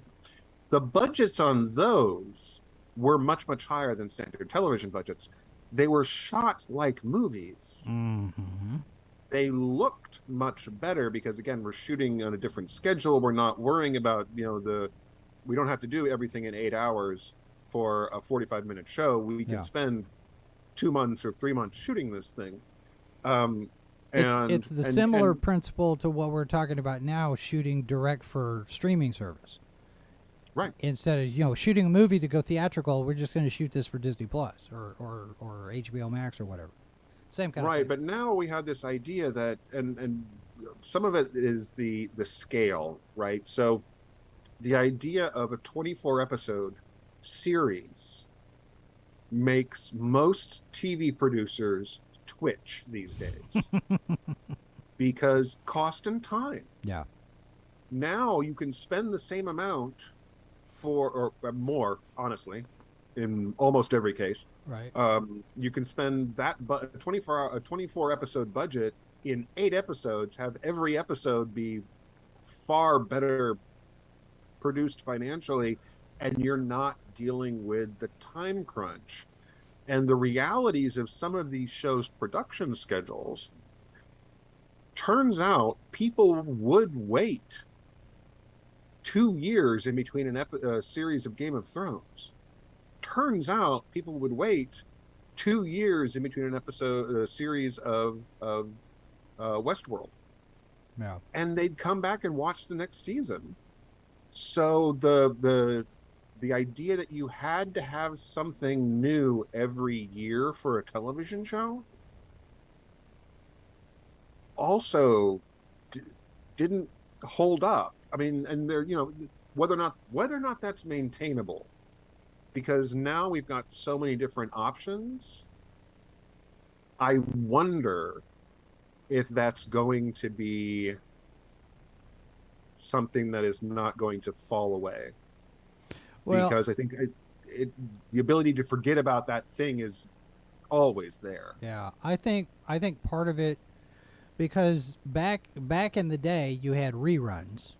The budgets on those were much, much higher than standard television budgets. They were shot like movies. They looked much better because, again, we're shooting on a different schedule. We're not worrying about, we don't have to do everything in 8 hours for a 45-minute show. We can spend 2 months or 3 months shooting this thing. It's the similar principle to what we're talking about now, shooting direct for streaming service. Right. Instead of shooting a movie to go theatrical, we're just going to shoot this for Disney Plus or HBO Max or whatever. Same kind of thing. Right, but now we have this idea that and some of it is the scale, right? So the idea of a 24 episode series makes most TV producers twitch these days because cost and time. Yeah. Now you can spend the same amount or more, honestly, in almost every case. Right. You can spend that a 24 episode budget in 8 episodes, have every episode be far better produced financially, and you're not dealing with the time crunch and the realities of some of these shows' production schedules. Turns out people would wait 2 years in between a series of Game of Thrones. Turns out people would wait 2 years in between a series of Westworld. Yeah. And they'd come back and watch the next season. So the idea that you had to have something new every year for a television show also didn't hold up. I mean, and there, whether or not that's maintainable, because now we've got so many different options. I wonder if that's going to be something that is not going to fall away. Well, because I think the ability to forget about that thing is always there. yeah, I think part of it, because back in the day you had reruns.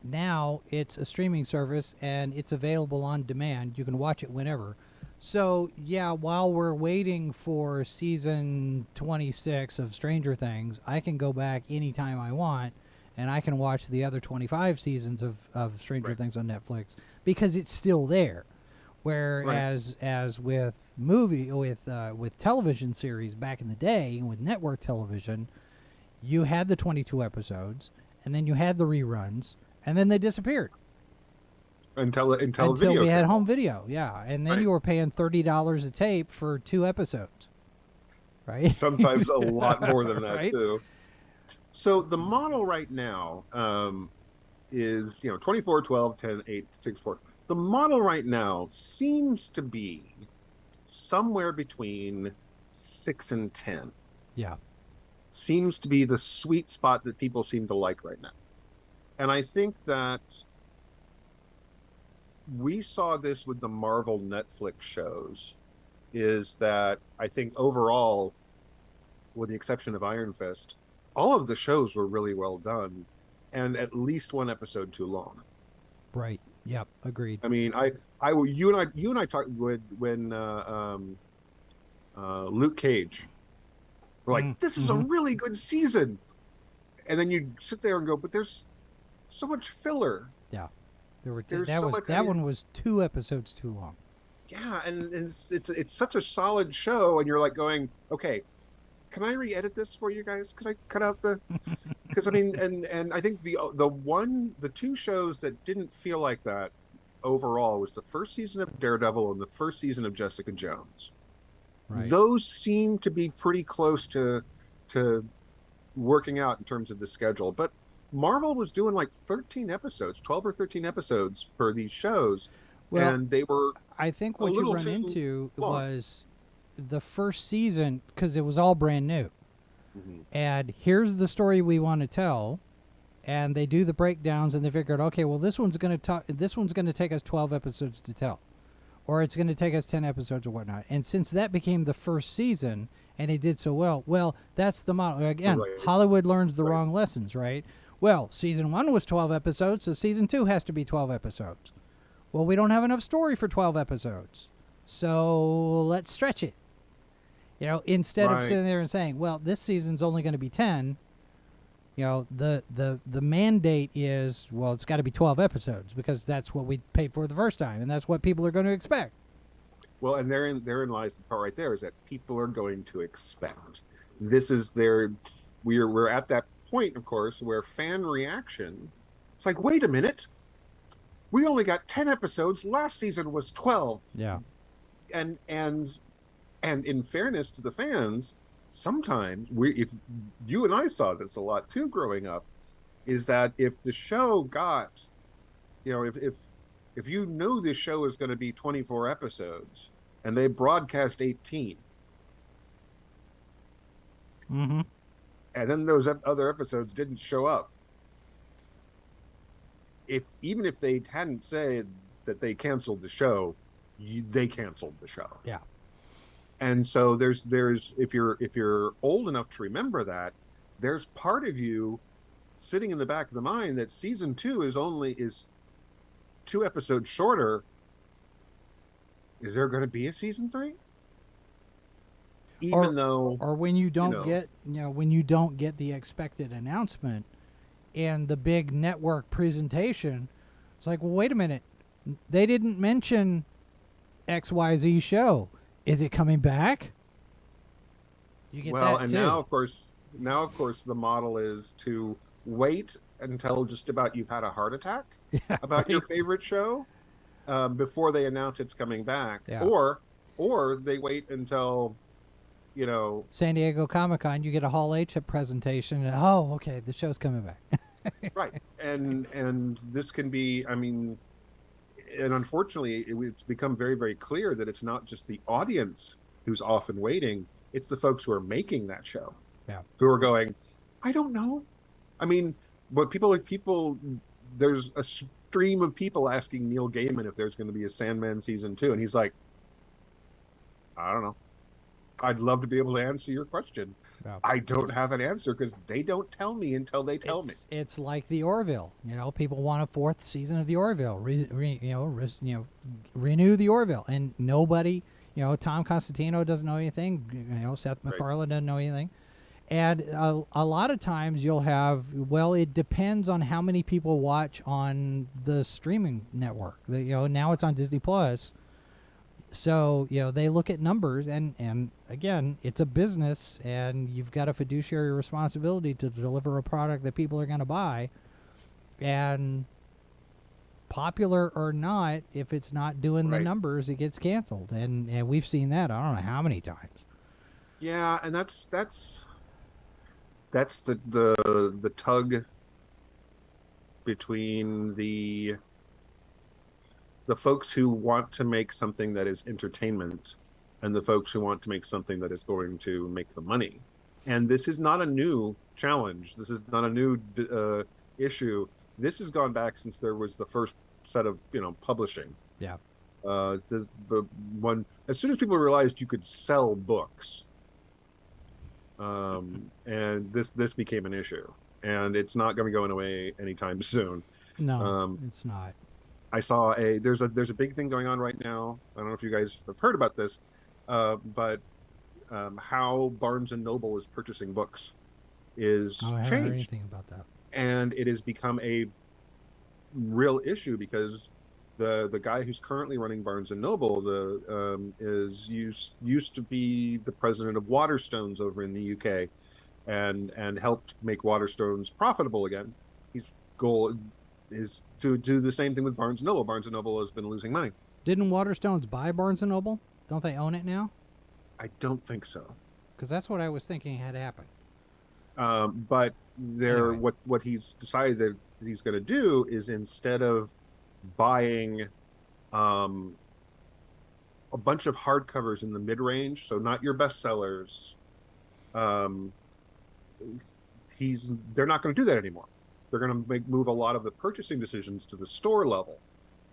Now it's a streaming service and it's available on demand. You can watch it whenever. So yeah, while we're waiting for season 26 of Stranger Things, I can go back anytime I want, and I can watch the other 25 seasons of Stranger Things on Netflix because it's still there. Whereas as with television series back in the day, with network television, you had the 22 episodes, and then you had the reruns, and then they disappeared. Until we had home video, yeah. And then you were paying $30 a tape for 2 episodes. Right? Sometimes a lot more than that, right? too. So the model right now is 24, 12, 10, 8, 6, 4. The model right now seems to be somewhere between 6 and 10. Yeah. Seems to be the sweet spot that people seem to like right now. And I think that we saw this with the Marvel Netflix shows, is that I think overall, with the exception of Iron Fist, all of the shows were really well done, and at least one episode too long. Right. Yep. Agreed. I mean, you and I talked when Luke Cage. We're like, this is a really good season, and then you sit there and go, but there's so much filler. Yeah. There's that one was 2 episodes too long. Yeah, and it's such a solid show, and you're like going, okay, can I re-edit this for you guys? Could I cut out the? Because I mean, and I think the 2 shows that didn't feel like that overall was the first season of Daredevil and the first season of Jessica Jones. Right. Those seem to be pretty close to working out in terms of the schedule, but Marvel was doing like 13 episodes, 12 or 13 episodes per these shows, and they were. I think what you run into was the first season, because it was all brand new. Mm-hmm. And here's the story we want to tell, and they do the breakdowns, and they figured, okay, well, this one's going to take us 12 episodes to tell, or it's going to take us 10 episodes or whatnot. And since that became the first season, and it did so well, that's the model. Again, Hollywood learns the wrong lessons, right? Well, season 1 was 12 episodes, so season 2 has to be 12 episodes. Well, we don't have enough story for 12 episodes, so let's stretch it. Instead of sitting there and saying, well, this season's only going to be 10, the mandate is, well, it's got to be 12 episodes because that's what we paid for the first time, and that's what people are going to expect. Well, and therein lies the part right there, is that people are going to expect. This is we're at that point, of course, where fan reaction, it's like, wait a minute, we only got 10 episodes. Last season was 12. Yeah. And in fairness to the fans, sometimes if you and I saw this a lot too growing up, is that if the show got, if you knew this show is going to be 24 episodes and they broadcast 18, mm-hmm. and then those other episodes didn't show up, even if they hadn't said that they canceled the show, they canceled the show. Yeah. And so there's if you're old enough to remember that, there's part of you sitting in the back of the mind that season 2 is 2 episodes shorter. Is there going to be a season 3? Even though, or when you don't get, when you don't get the expected announcement and the big network presentation, it's like, well, wait a minute, they didn't mention XYZ show. Is it coming back? You get that and too. now of course the model is to wait until just about you've had a heart attack about your favorite show before they announce it's coming back, or they wait until San Diego Comic-Con, you get a Hall H presentation, and okay, the show's coming back. Right. And this can be, and unfortunately it's become very, very clear that it's not just the audience who's often waiting, it's the folks who are making that show who are going, I don't know. But people, there's a stream of people asking Neil Gaiman if there's going to be a Sandman season 2, and he's like, I don't know. I'd love to be able to answer your question. Yeah. I don't have an answer because they don't tell me until they tell me. It's like the Orville. People want a 4th season of the Orville. Renew the Orville, and nobody. Tom Constantino doesn't know anything. Seth MacFarlane doesn't know anything. And a lot of times you'll have, it depends on how many people watch on the streaming network. Now it's on Disney Plus. So, they look at numbers, and again, it's a business, and you've got a fiduciary responsibility to deliver a product that people are going to buy. And popular or not, if it's not doing the numbers, it gets canceled. And we've seen that I don't know how many times. Yeah, and that's the tug between the folks who want to make something that is entertainment and the folks who want to make something that is going to make the money. And this is not a new challenge. This is not a new issue. This has gone back since there was the first set of publishing. Yeah. As soon as people realized you could sell books, and this became an issue, and it's not going to go away anytime soon. No, it's not. I saw there's a big thing going on right now. I don't know if you guys have heard about this, but how Barnes and Noble is purchasing books is changed. I haven't heard anything about that. And it has become a real issue because the guy who's currently running Barnes and Noble used to be the president of Waterstones over in the UK, and helped make Waterstones profitable again. His goal is to do the same thing with Barnes & Noble. Barnes & Noble has been losing money. Didn't Waterstones buy Barnes & Noble? Don't they own it now? I don't think so. Because that's what I was thinking had happened. But anyway. What he's decided that he's going to do is, instead of buying a bunch of hardcovers in the mid-range, so not your bestsellers, they're not going to do that anymore. They're going to move a lot of the purchasing decisions to the store level.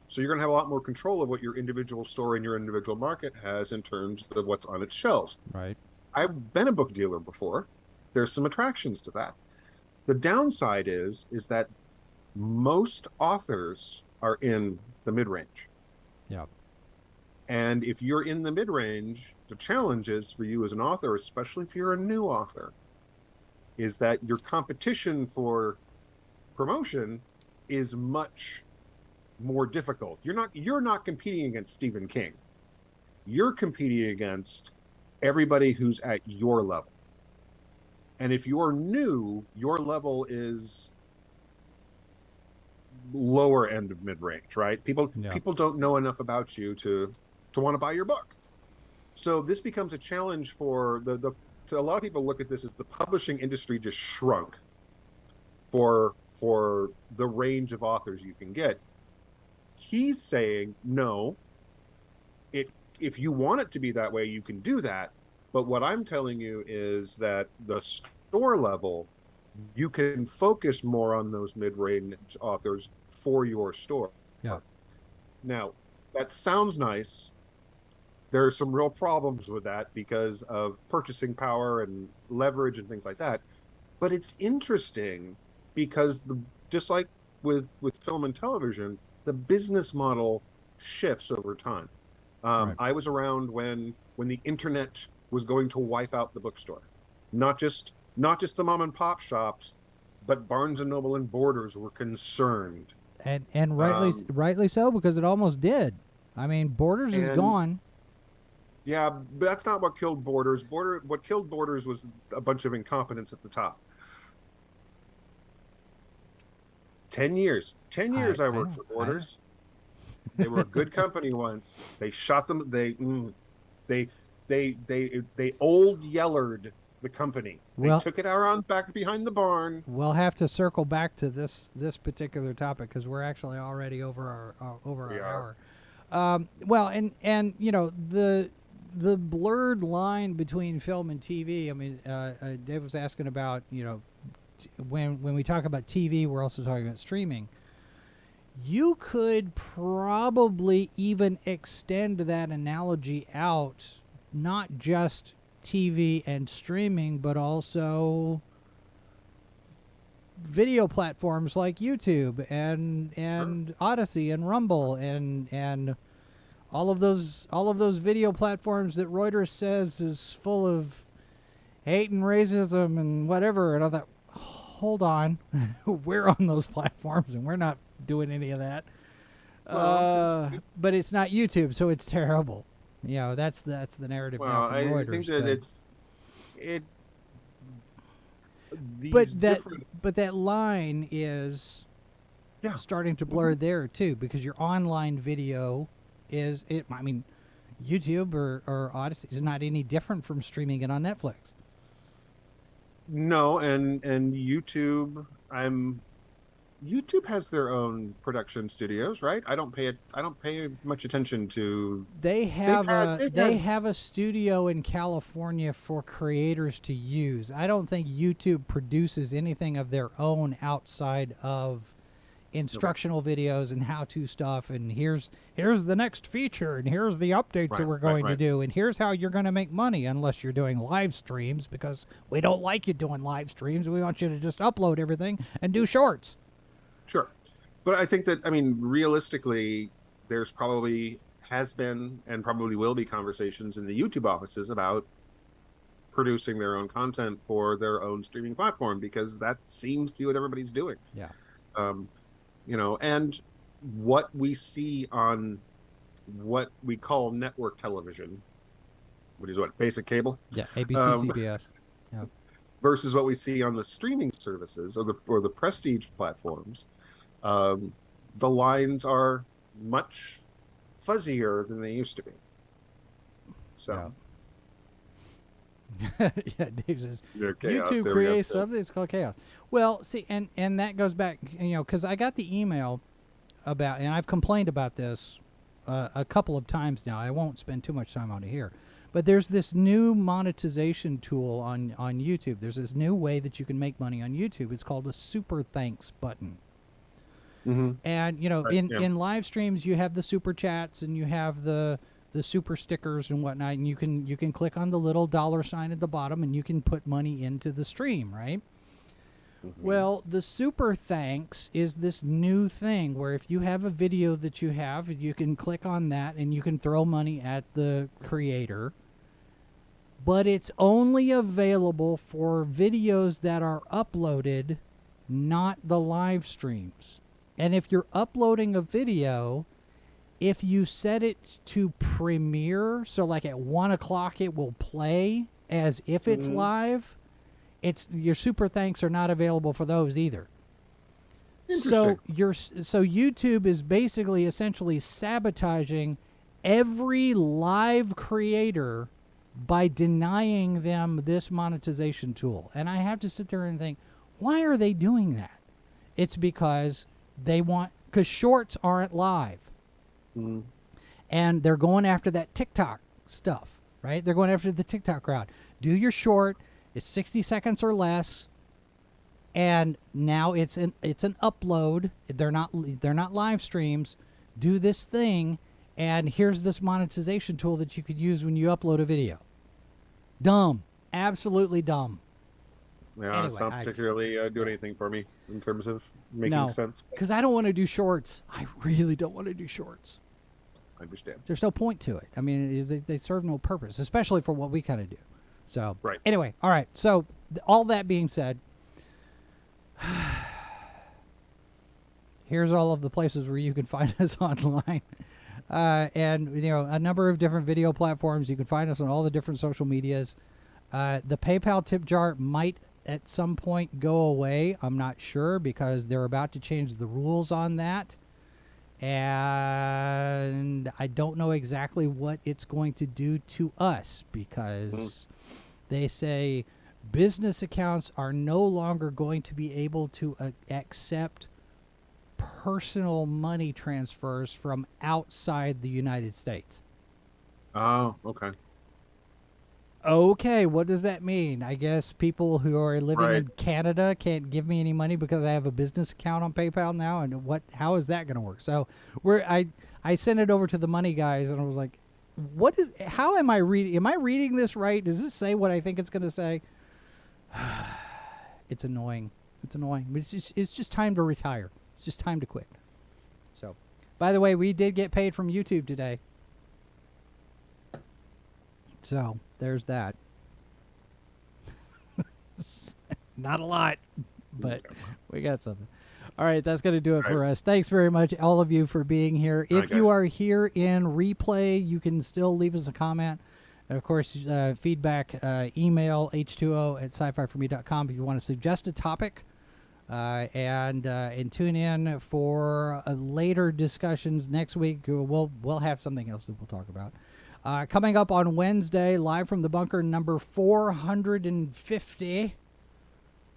So you're going to have a lot more control of what your individual store and your individual market has in terms of what's on its shelves. Right. I've been a book dealer before. There's some attractions to that. The downside is that most authors are in the mid-range. Yeah. And if you're in the mid-range, the challenge is for you as an author, especially if you're a new author, is that your competition for promotion is much more difficult. You're not competing against Stephen King. You're competing against everybody who's at your level. And if you're new, your level is lower end of mid-range, right? People don't know enough about you to want to buy your book. So this becomes a challenge for to a lot of people. Look at this as the publishing industry just shrunk for the range of authors you can get. He's saying, no, if you want it to be that way, you can do that. But what I'm telling you is that the store level, you can focus more on those mid-range authors for your store. Yeah. Now, that sounds nice, there are some real problems with that because of purchasing power and leverage and things like that. But it's interesting because just like with film and television, the business model shifts over time. Right. I was around when the internet was going to wipe out the bookstore, not just the mom and pop shops, but Barnes and Noble and Borders were concerned. And rightly so, because it almost did. I mean, Borders is gone. Yeah, but that's not what killed Borders. What killed Borders was a bunch of incompetence at the top. 10 years. 10 years I worked for Borders. They were a good company once. They shot them. They old yellered the company. They took it around back behind the barn. We'll have to circle back to this particular topic because we're actually already over our hour. Well, and you know, the blurred line between film and TV. I mean, Dave was asking about, you know, when we talk about TV, we're also talking about streaming. You could probably even extend that analogy out, not just TV and streaming, but also video platforms like YouTube and Odyssey and Rumble and all of those video platforms that Reuters says is full of hate and racism and whatever. And I thought, hold on, we're on those platforms and we're not doing any of that. But it's not YouTube, so it's terrible. You know, that's the narrative now from Reuters. I think but that line is starting to blur there too, because your online video I mean, YouTube or Odyssey is not any different from streaming it on Netflix. No, and YouTube, YouTube has their own production studios, right? I don't pay much attention to. They have a studio in California for creators to use. I don't think YouTube produces anything of their own outside of instructional videos and how-to stuff, and here's the next feature, and here's the updates that we're going to do, and here's how you're going to make money, unless you're doing live streams, because we don't like you doing live streams. We want you to just upload everything and do shorts. Sure. But I think that, I mean, realistically, there's probably has been and probably will be conversations in the YouTube offices about producing their own content for their own streaming platform, because that seems to be what everybody's doing. Yeah. You know, and what we see on what we call network television, which is what, basic cable? Yeah, ABC, CBS. Yeah. Versus what we see on the streaming services or the prestige platforms, the lines are much fuzzier than they used to be. So, yeah, Dave says YouTube creates something. It's called chaos. Well, see, and that goes back, you know, because I got the email about, and I've complained about this a couple of times now. I won't spend too much time on it here. But there's this new monetization tool on YouTube. There's this new way that you can make money on YouTube. It's called a super thanks button. Mm-hmm. And, you know, in live streams, you have the super chats and you have the super stickers and whatnot. And you can click on the little $sign at the bottom and you can put money into the stream, right? Mm-hmm. Well, the super thanks is this new thing where if you have a video that you have, you can click on that and you can throw money at the creator. But it's only available for videos that are uploaded, not the live streams. And if you're uploading a video, if you set it to premiere, so like at 1 o'clock it will play as if it's live, your super thanks are not available for those either. So YouTube is basically essentially sabotaging every live creator by denying them this monetization tool. And I have to sit there and think, why are they doing that? It's because because shorts aren't live. Mm-hmm. And they're going after that TikTok stuff, right? They're going after the TikTok crowd. Do your short. It's 60 seconds or less, and now it's an upload. They're not live streams. Do this thing, and here's this monetization tool that you could use when you upload a video. Dumb. Absolutely dumb. Yeah, Anyway, it's not particularly doing anything for me in terms of making sense. Because I don't want to do shorts. I really don't want to do shorts. I understand. There's no point to it. I mean, they serve no purpose, especially for what we kind of do. So, right. Anyway, all right. So, all that being said, here's all of the places where you can find us online. And, a number of different video platforms. You can find us on all the different social medias. The PayPal tip jar might at some point go away. I'm not sure because they're about to change the rules on that. And I don't know exactly what it's going to do to us because they say business accounts are no longer going to be able to accept personal money transfers from outside the United States. Oh, okay. Okay, what does that mean? I guess people who are living in Canada can't give me any money because I have a business account on PayPal now, and how is that going to work? So I sent it over to the money guys, and I was like, how am I reading? Am I reading this right? Does this say what I think it's going to say? It's annoying. It's annoying. But it's just time to retire. It's just time to quit. So, by the way, we did get paid from YouTube today. So, there's that. Not a lot, but we got something. All right, that's going to do it for us. Thanks very much, all of you, for being here. If you are here in replay, you can still leave us a comment. And, of course, feedback, email h2o@sci-fi4me.com if you want to suggest a topic. And tune in for later discussions next week. We'll have something else that we'll talk about. Coming up on Wednesday, live from the bunker, number 450.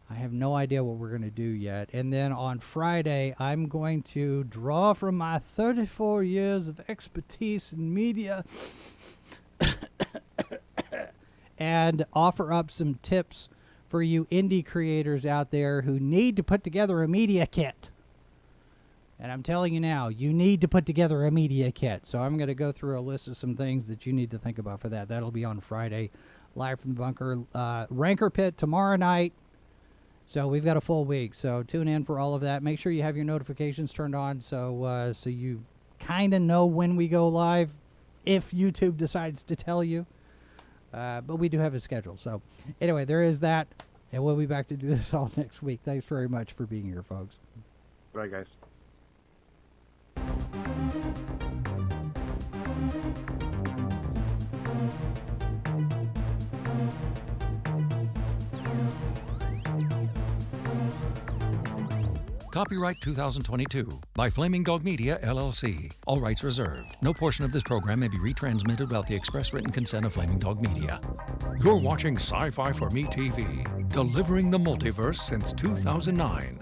I have no idea what we're going to do yet. And then on Friday, I'm going to draw from my 34 years of expertise in media and offer up some tips for you indie creators out there who need to put together a media kit. And I'm telling you now, you need to put together a media kit. So I'm going to go through a list of some things that you need to think about for that. That'll be on Friday, live from the bunker. Ranker Pit tomorrow night. So we've got a full week. So tune in for all of that. Make sure you have your notifications turned on so you kind of know when we go live if YouTube decides to tell you. But we do have a schedule. So anyway, there is that. And we'll be back to do this all next week. Thanks very much for being here, folks. Bye, guys. Copyright 2022 by Flaming Dog Media, LLC. All rights reserved. No portion of this program may be retransmitted without the express written consent of Flaming Dog Media. You're watching Sci-Fi for Me TV, delivering the multiverse since 2009.